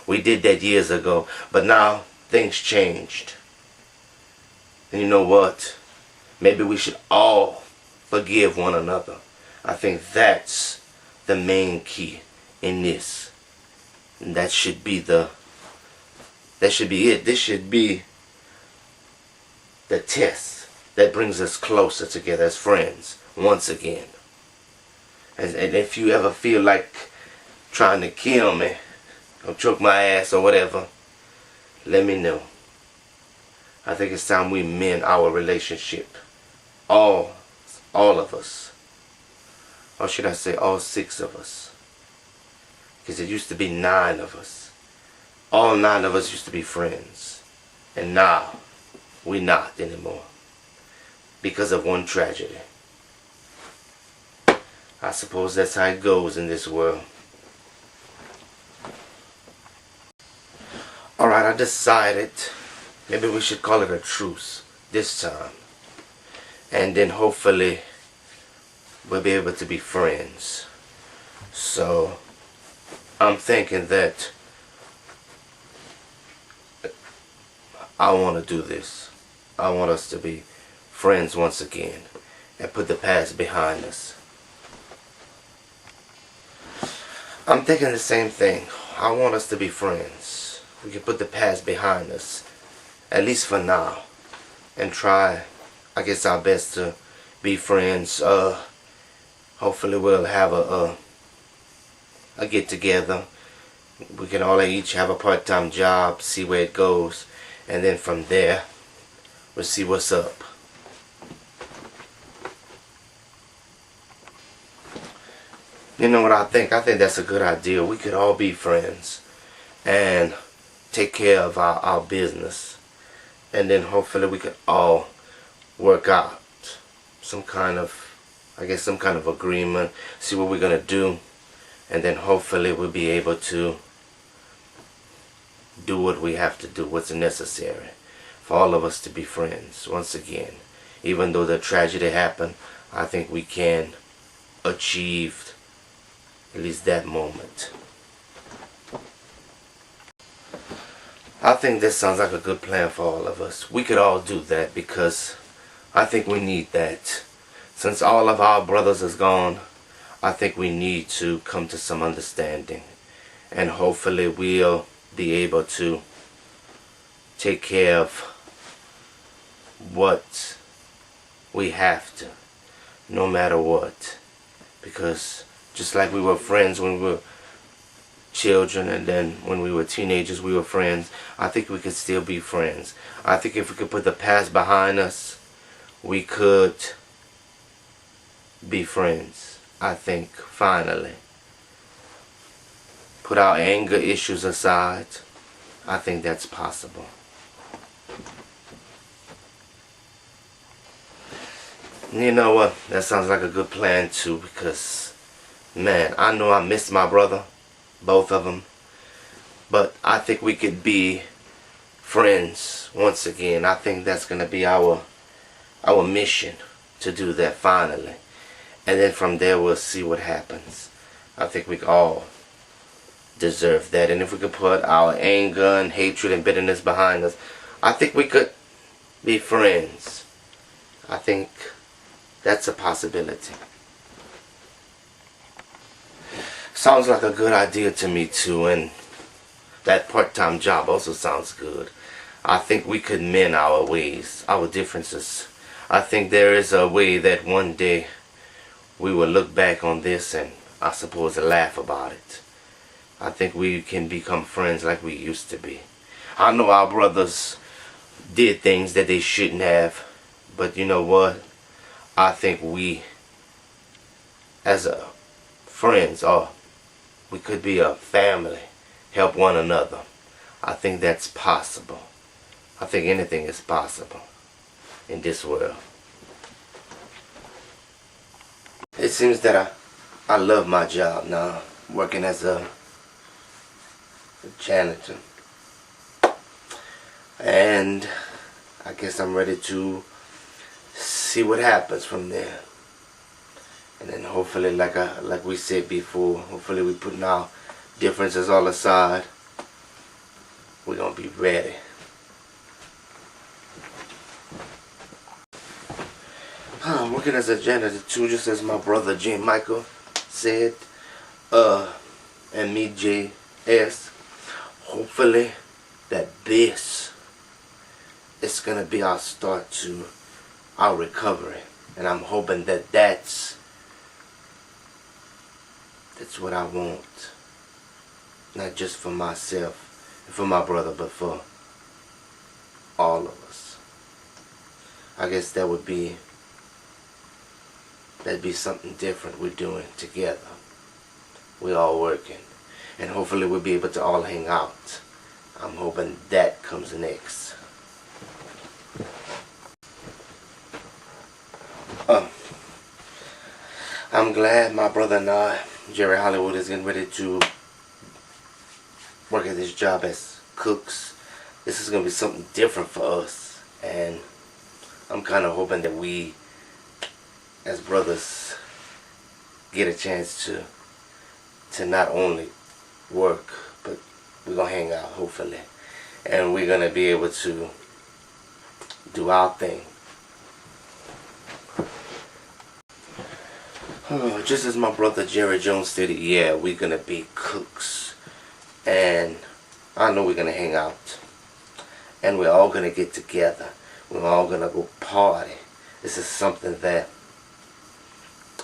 We did that years ago, but now things changed. And you know what? Maybe we should all forgive one another. I think that's the main key in this. And that should be it. This should be the test that brings us closer together as friends once again. And if you ever feel like trying to kill me or choke my ass or whatever, let me know. I think it's time we mend our relationship. All of us. Or should I say all 6 of us. Because it used to be 9 of us. All 9 of us used to be friends. And now, we're not anymore. Because of one tragedy. I suppose that's how it goes in this world. Alright, I decided maybe we should call it a truce this time. And then hopefully we'll be able to be friends. So I'm thinking that I want to do this. I want us to be friends once again and put the past behind us. I'm thinking the same thing. I want us to be friends. We can put the past behind us, at least for now, and try, I guess, our best to be friends. Hopefully we'll have a get together. We can all each have a part-time job, see where it goes, and then from there we'll see what's up. You know what I think? I think that's a good idea. We could all be friends and take care of our business, and then hopefully we could all work out some kind of, I guess, some kind of agreement, see what we're gonna do, and then hopefully we'll be able to do what we have to do, what's necessary for all of us to be friends once again. Even though the tragedy happened, I think we can achieve at least that moment. I think this sounds like a good plan for all of us. We could all do that because I think we need that. Since all of our brothers is gone, I think we need to come to some understanding. And hopefully we'll be able to take care of what we have to, no matter what. Because just like we were friends when we were children, and then when we were teenagers we were friends, I think we could still be friends. I think if we could put the past behind us, we could be friends. I think finally. Put our anger issues aside. I think that's possible. You know what? That sounds like a good plan too, because, man, I know I miss my brother. Both of them. But I think we could be friends once again. I think that's going to be our mission, to do that finally. And then from there we'll see what happens. I think we all deserve that. And if we could put our anger and hatred and bitterness behind us, I think we could be friends. I think that's a possibility. Sounds like a good idea to me too, and that part-time job also sounds good. I think we could mend our ways, our differences. I think there is a way that one day we will look back on this and I suppose laugh about it. I think we can become friends like we used to be. I know our brothers did things that they shouldn't have, but you know what? I think we, as a friends, or we could be a family, help one another. I think that's possible. I think anything is possible in this world. It seems that I love my job now, working as a janitor. And I guess I'm ready to see what happens from there. And then hopefully, like we said before, hopefully we putting our differences all aside. We're gonna be ready. Working as a janitor too, just as my brother J. Michael said, and me JS. Hopefully that this is gonna be our start to our recovery, and I'm hoping that that's what I want, not just for myself and for my brother, but for all of us. I guess that'd be something different we're doing together. We're all working, and hopefully we'll be able to all hang out. I'm hoping that comes next. I'm glad my brother and I, Jerry Hollywood, is getting ready to work at this job as cooks. This is going to be something different for us, and I'm kind of hoping that we, as brothers, get a chance to not only work, but we're going to hang out, hopefully, and we're going to be able to do our thing. Just as my brother Jerry Jones stated, yeah, we're going to be cooks. And I know we're going to hang out. And we're all going to get together. We're all going to go party. This is something that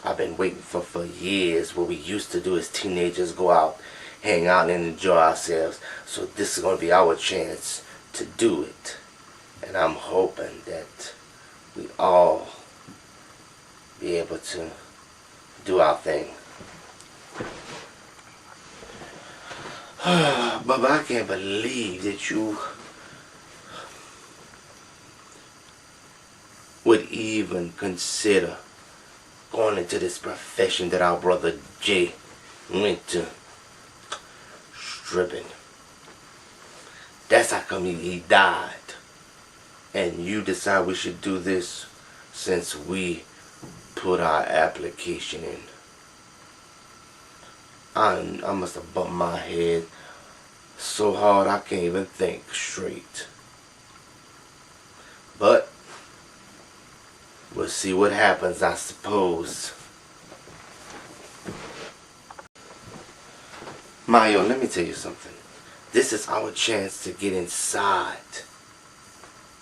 I've been waiting for years. What we used to do as teenagers, go out, hang out, and enjoy ourselves. So this is going to be our chance to do it. And I'm hoping that we all be able to do our thing. Bubba, I can't believe that you would even consider going into this profession that our brother Jay went to, stripping. That's how come he died. And you decide we should do this since we put our application in. I must have bumped my head so hard I can't even think straight. But we'll see what happens, I suppose. Mayo, let me tell you something. This is our chance to get inside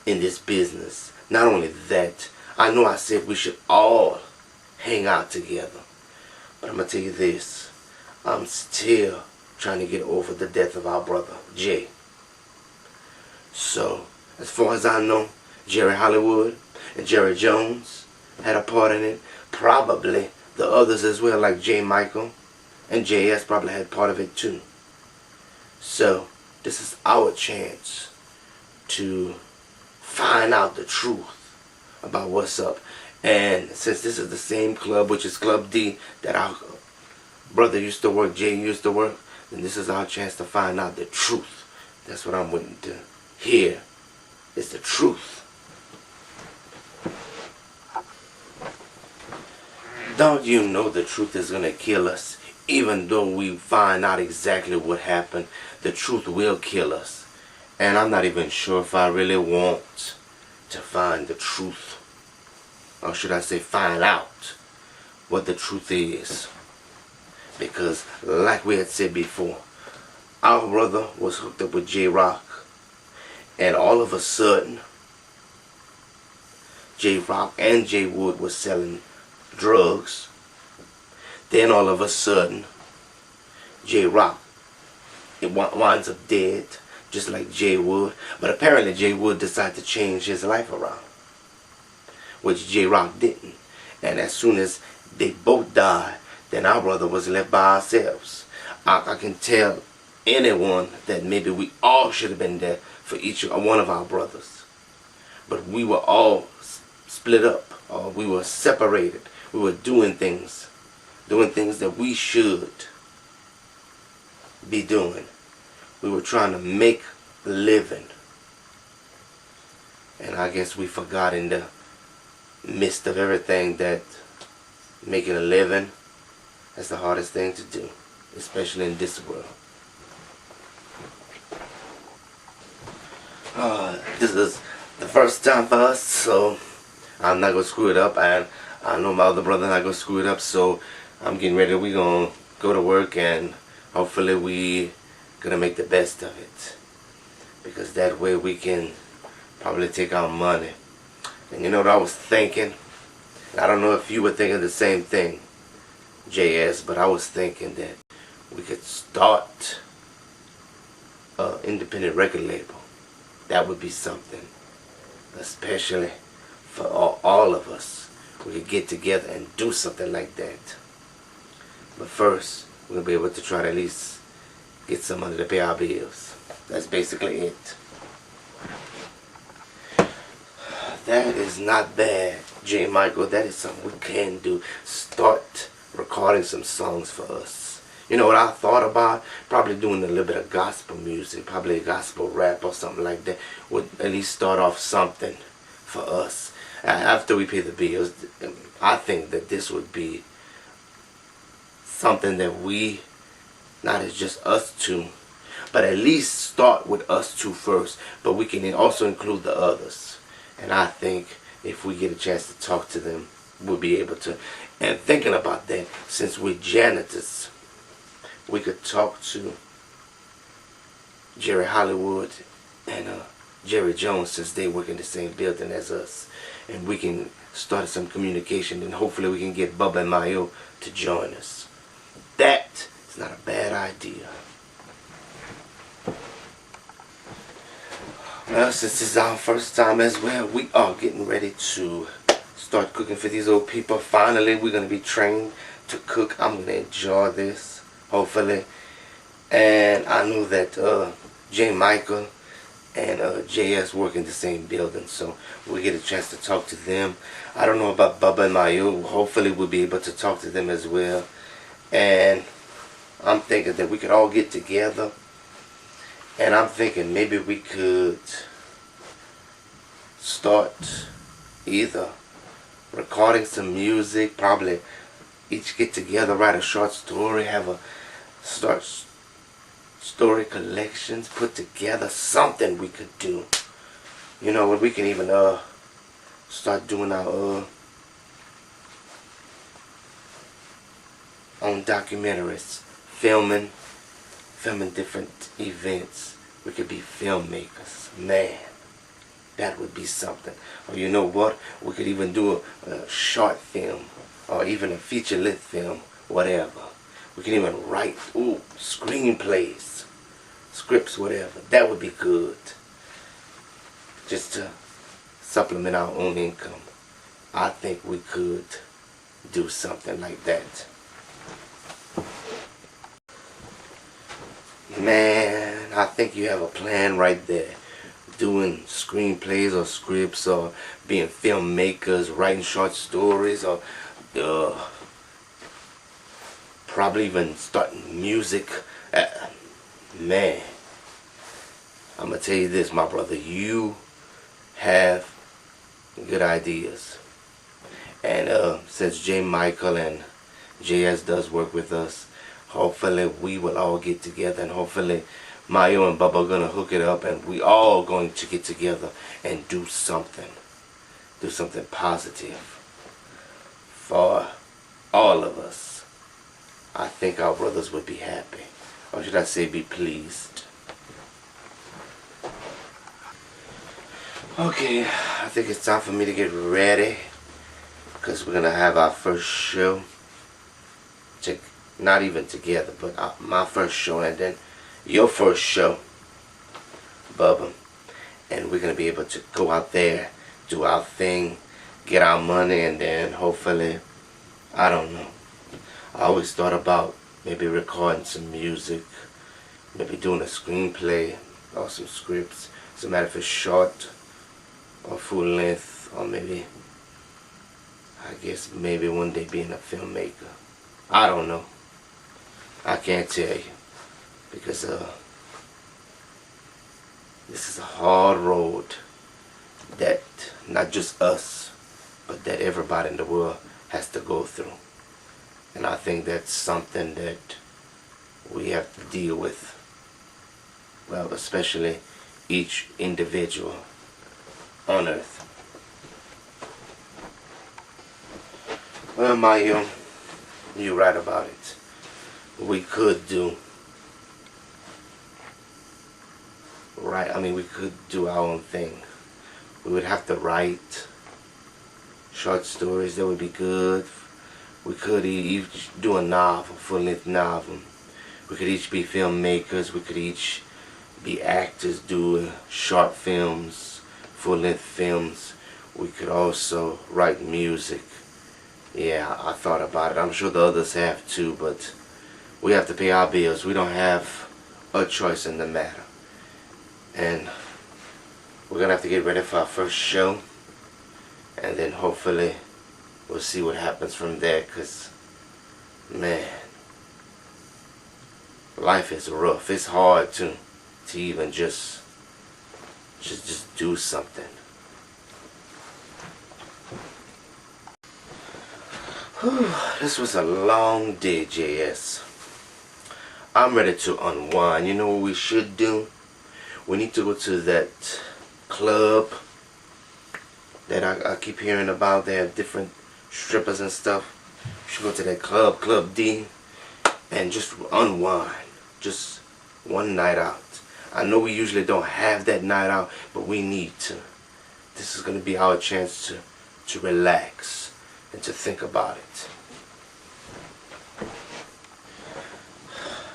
in this business. Not only that, I know I said we should all hang out together. But I'm going to tell you this. I'm still trying to get over the death of our brother, Jay. So, as far as I know, Jerry Hollywood, And Jerry Jones had a part in it. Probably the others as well, like J. Michael and JS probably had part of it too. So this is our chance to find out the truth about what's up. And since this is the same club, which is Club D, that our brother used to work, Jay used to work, then this is our chance to find out the truth. That's what I'm waiting to hear. It's the truth. Don't you know the truth is going to kill us? Even though we find out exactly what happened, the truth will kill us. And I'm not even sure if I really want to find the truth. Or should I say find out what the truth is. Because like we had said before, our brother was hooked up with J-Rock. And all of a sudden, J-Rock and J-Wood was selling drugs. Then all of a sudden, J-Rock winds up dead, just like J-Wood. But apparently J-Wood decided to change his life around, which J-Rock didn't. And as soon as they both died, then our brother was left by ourselves. I can tell anyone that maybe we all should have been there for each one of our brothers. But we were all split up, or we were separated. We were doing things that we should be doing. We were trying to make a living. And I guess we forgot in the midst of everything that making a living is the hardest thing to do, especially in this world. This is the first time for us, so I'm not going to screw it up, and I know my other brother not going to screw it up, so I'm getting ready. We're going to go to work, and hopefully we going to make the best of it, because that way we can probably take our money. And you know what I was thinking? I don't know if you were thinking the same thing, JS, but I was thinking that we could start an independent record label. That would be something, especially for all of us. We could get together and do something like that. But first, we're going to be able to try to at least get some money to pay our bills. That's basically it. That is not bad, J. Michael. That is something we can do. Start recording some songs for us. You know what I thought about? Probably doing a little bit of gospel music, probably a gospel rap or something like that. Would at least start off something for us. After we pay the bills, I think that this would be something that we, not as just us two, but at least start with us two first. But we can also include the others. And I think if we get a chance to talk to them, we'll be able to. And thinking about that, since we're janitors, we could talk to Jerry Hollywood and Jerry Jones, since they work in the same building as us. And we can start some communication, and hopefully we can get Bubba and Mayo to join us. That is not a bad idea. Well, since this is our first time as well, we are getting ready to start cooking for these old people. Finally, we're going to be trained to cook. I'm going to enjoy this, hopefully. And I know that J. Michael and JS work in the same building, so we'll get a chance to talk to them. I don't know about Bubba and Mayu. Hopefully we'll be able to talk to them as well. And I'm thinking that we could all get together. And I'm thinking maybe we could start either recording some music, probably each get together, write a short story, have a story collections, put together something we could do. You know, we can even start doing our own documentaries, filming different events. We could be filmmakers. Man, that would be something. Or you know what? We could even do a short film, or even a feature-length film, whatever. We can even write, screenplays, scripts, whatever. That would be good. Just to supplement our own income. I think we could do something like that. Man, I think you have a plan right there. Doing screenplays or scripts or being filmmakers, writing short stories or probably even starting music. Man, I'm going to tell you this, my brother. You have good ideas. And since J. Michael and JS does work with us, hopefully we will all get together, and hopefully Mayo and Bubba are going to hook it up, and we all going to get together and do something. Do something positive for all of us. I think our brothers would be happy. Or should I say be pleased. Okay, I think it's time for me to get ready, because we're going to have our first show. Not even together, but my first show and then your first show, Bubba. And we're going to be able to go out there, do our thing, get our money, and then hopefully, I don't know. I always thought about maybe recording some music, maybe doing a screenplay or some scripts. Doesn't matter if it's short or full length, or maybe, I guess maybe one day being a filmmaker. I don't know. I can't tell you, because this is a hard road that not just us, but that everybody in the world has to go through. And I think that's something that we have to deal with. Well, especially each individual on earth. Well, Mayo, you're right about it. We could do we could do our own thing. We would have to write short stories that would be good. We could each do a novel, full-length novel. We could each be filmmakers. We could each be actors, do short films, full-length films. We could also write music. Yeah, I thought about it. I'm sure the others have too, but we have to pay our bills. We don't have a choice in the matter. And we're going to have to get ready for our first show. And then hopefully we'll see what happens from there. Because, man, life is rough. It's hard to even just do something. Whew, this was a long day, JS. I'm ready to unwind. You know what we should do? We need to go to that club that I keep hearing about. They have different strippers and stuff. We should go to that club, Club D, and just unwind. Just one night out. I know we usually don't have that night out, but we need to. This is going to be our chance to relax and to think about it.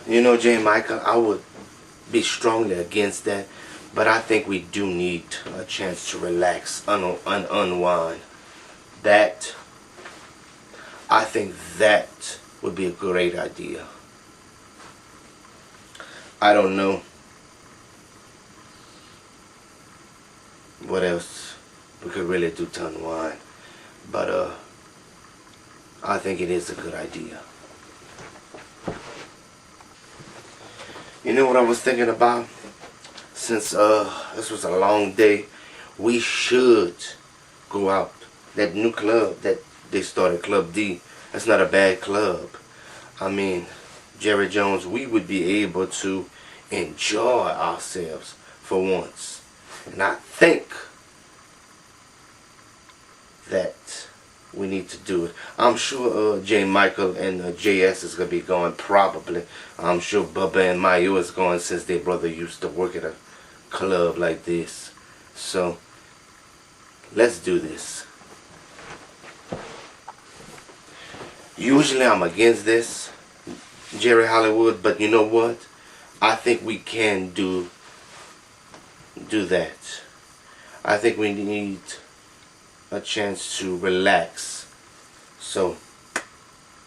You know, J. Michael, I would be strongly against that, but I think we do need a chance to relax, unwind. I think that would be a great idea. I don't know what else we could really do to unwind, but I think it is a good idea. You know what I was thinking about? Since this was a long day, we should go out. That new club that they started, Club D, that's not a bad club. I mean, Jerry Jones, we would be able to enjoy ourselves for once. And I think that we need to do it. I'm sure J. Michael and JS is going to be going, probably. I'm sure Bubba and Mayo is going, since their brother used to work at a club like this. So, let's do this. Usually I'm against this, Jerry Hollywood, but you know what? I think we can do that. I think we need a chance to relax. So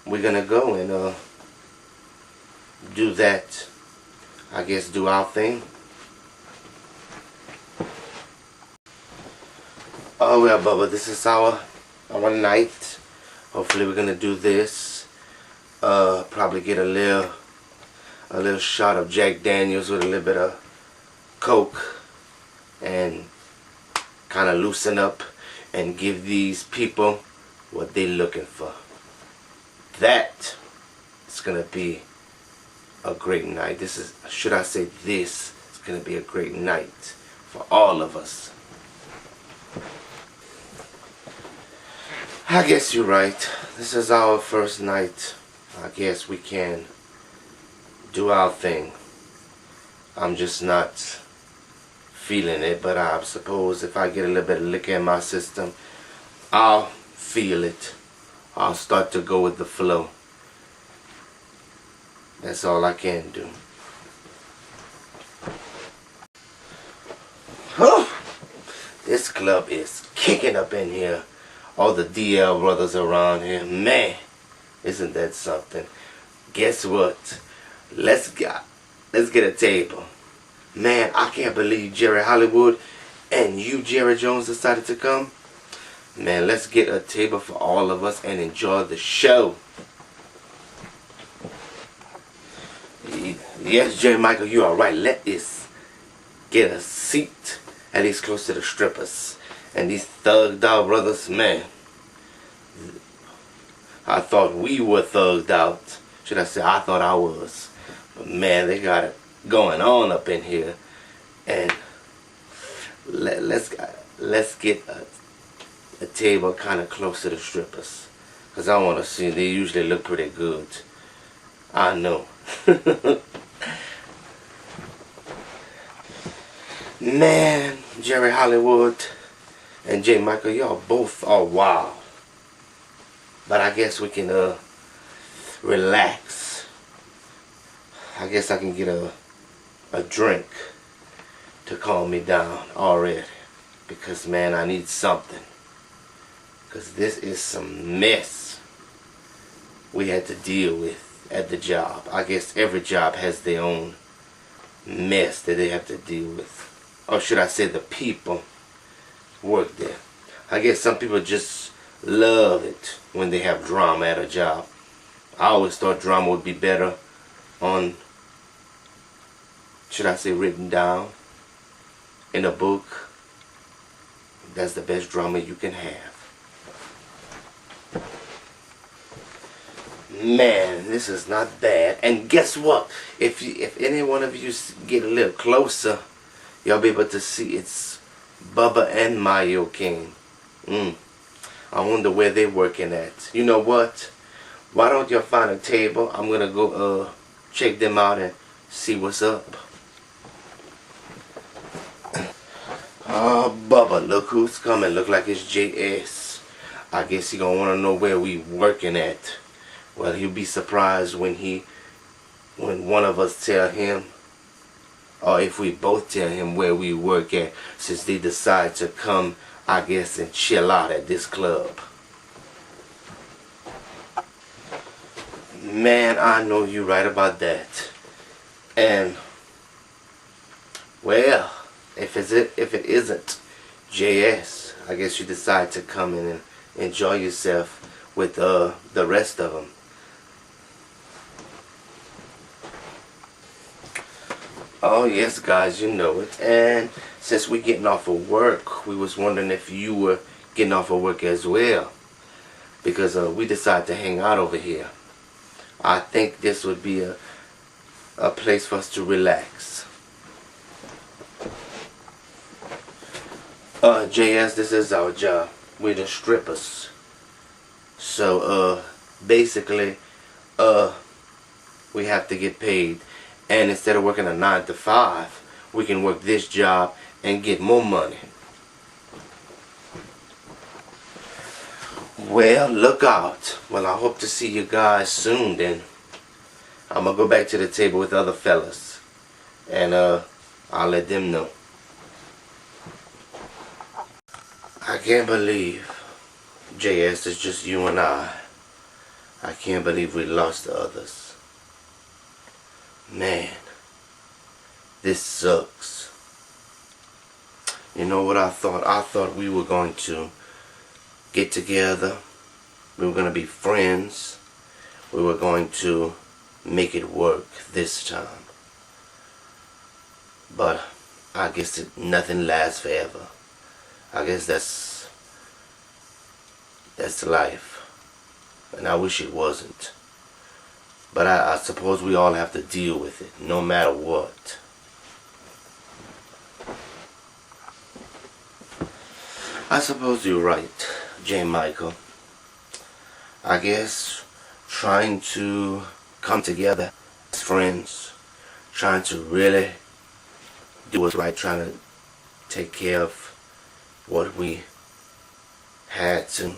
we're gonna go and do that. I guess do our thing. Oh well, Bubba, this is our night. Hopefully we're gonna do this. Probably get a little shot of Jack Daniels with a little bit of Coke and kind of loosen up and give these people what they're looking for. That is gonna be a great night. This is, should I say this, is gonna be a great night for all of us. I guess you're right. This is our first night. I guess we can do our thing. I'm just not feeling it, but I suppose if I get a little bit of liquor in my system, I'll feel it. I'll start to go with the flow. That's all I can do. This club is kicking up in here. All the DL brothers around here. Man, isn't that something? Guess what? Let's get a table. Man, I can't believe Jerry Hollywood and you, Jerry Jones, decided to come. Man, let's get a table for all of us and enjoy the show. Yes, Jerry Michael, you are right. Let us get a seat, at least close to the strippers. And these thugged out brothers, man, I thought we were thugged out. Should I say, I thought I was. But man, they got it going on up in here. And let's get a table kind of close to the strippers. Because I want to see, they usually look pretty good. I know. Man, Jerry Hollywood and J. Michael, y'all both are wild. But I guess we can relax. I guess I can get a drink to calm me down already. Because man, I need something. Because this is some mess we had to deal with at the job. I guess every job has their own mess that they have to deal with. Or should I say the people work there. I guess some people just love it when they have drama at a job. I always thought drama would be better on, should I say, written down in a book. That's the best drama you can have. Man, this is not bad. And guess what? If any one of you get a little closer, you'll be able to see it's Bubba and Mayo King. I wonder where they're working at. You know what? Why don't y'all find a table? I'm gonna go check them out and see what's up. Oh, Bubba, look who's coming. Look like it's JS. I guess he gonna wanna know where we working at. Well, he'll be surprised when one of us tell him, or if we both tell him where we work at, since they decide to come, I guess, and chill out at this club. Man, I know you're right about that. And, well, if it isn't JS, I guess you decide to come in and enjoy yourself with the rest of them. Oh yes, guys, you know it. And since we're getting off of work, we was wondering if you were getting off of work as well, because we decided to hang out over here. I think this would be a place for us to relax. JS, this is our job. We're the strippers. So basically we have to get paid. And instead of working a 9 to 5, we can work this job and get more money. Well, look out. Well, I hope to see you guys soon then. I'm going to go back to the table with other fellas. And I'll let them know. I can't believe JS, it's just you and I. I can't believe we lost the others. Man, this sucks. You know what I thought? I thought we were going to get together. We were going to be friends. We were going to make it work this time. But I guess nothing lasts forever. I guess that's life. And I wish it wasn't. But I suppose we all have to deal with it, no matter what. I suppose you're right, J. Michael. I guess trying to come together as friends, trying to really do what's right, trying to take care of what we had to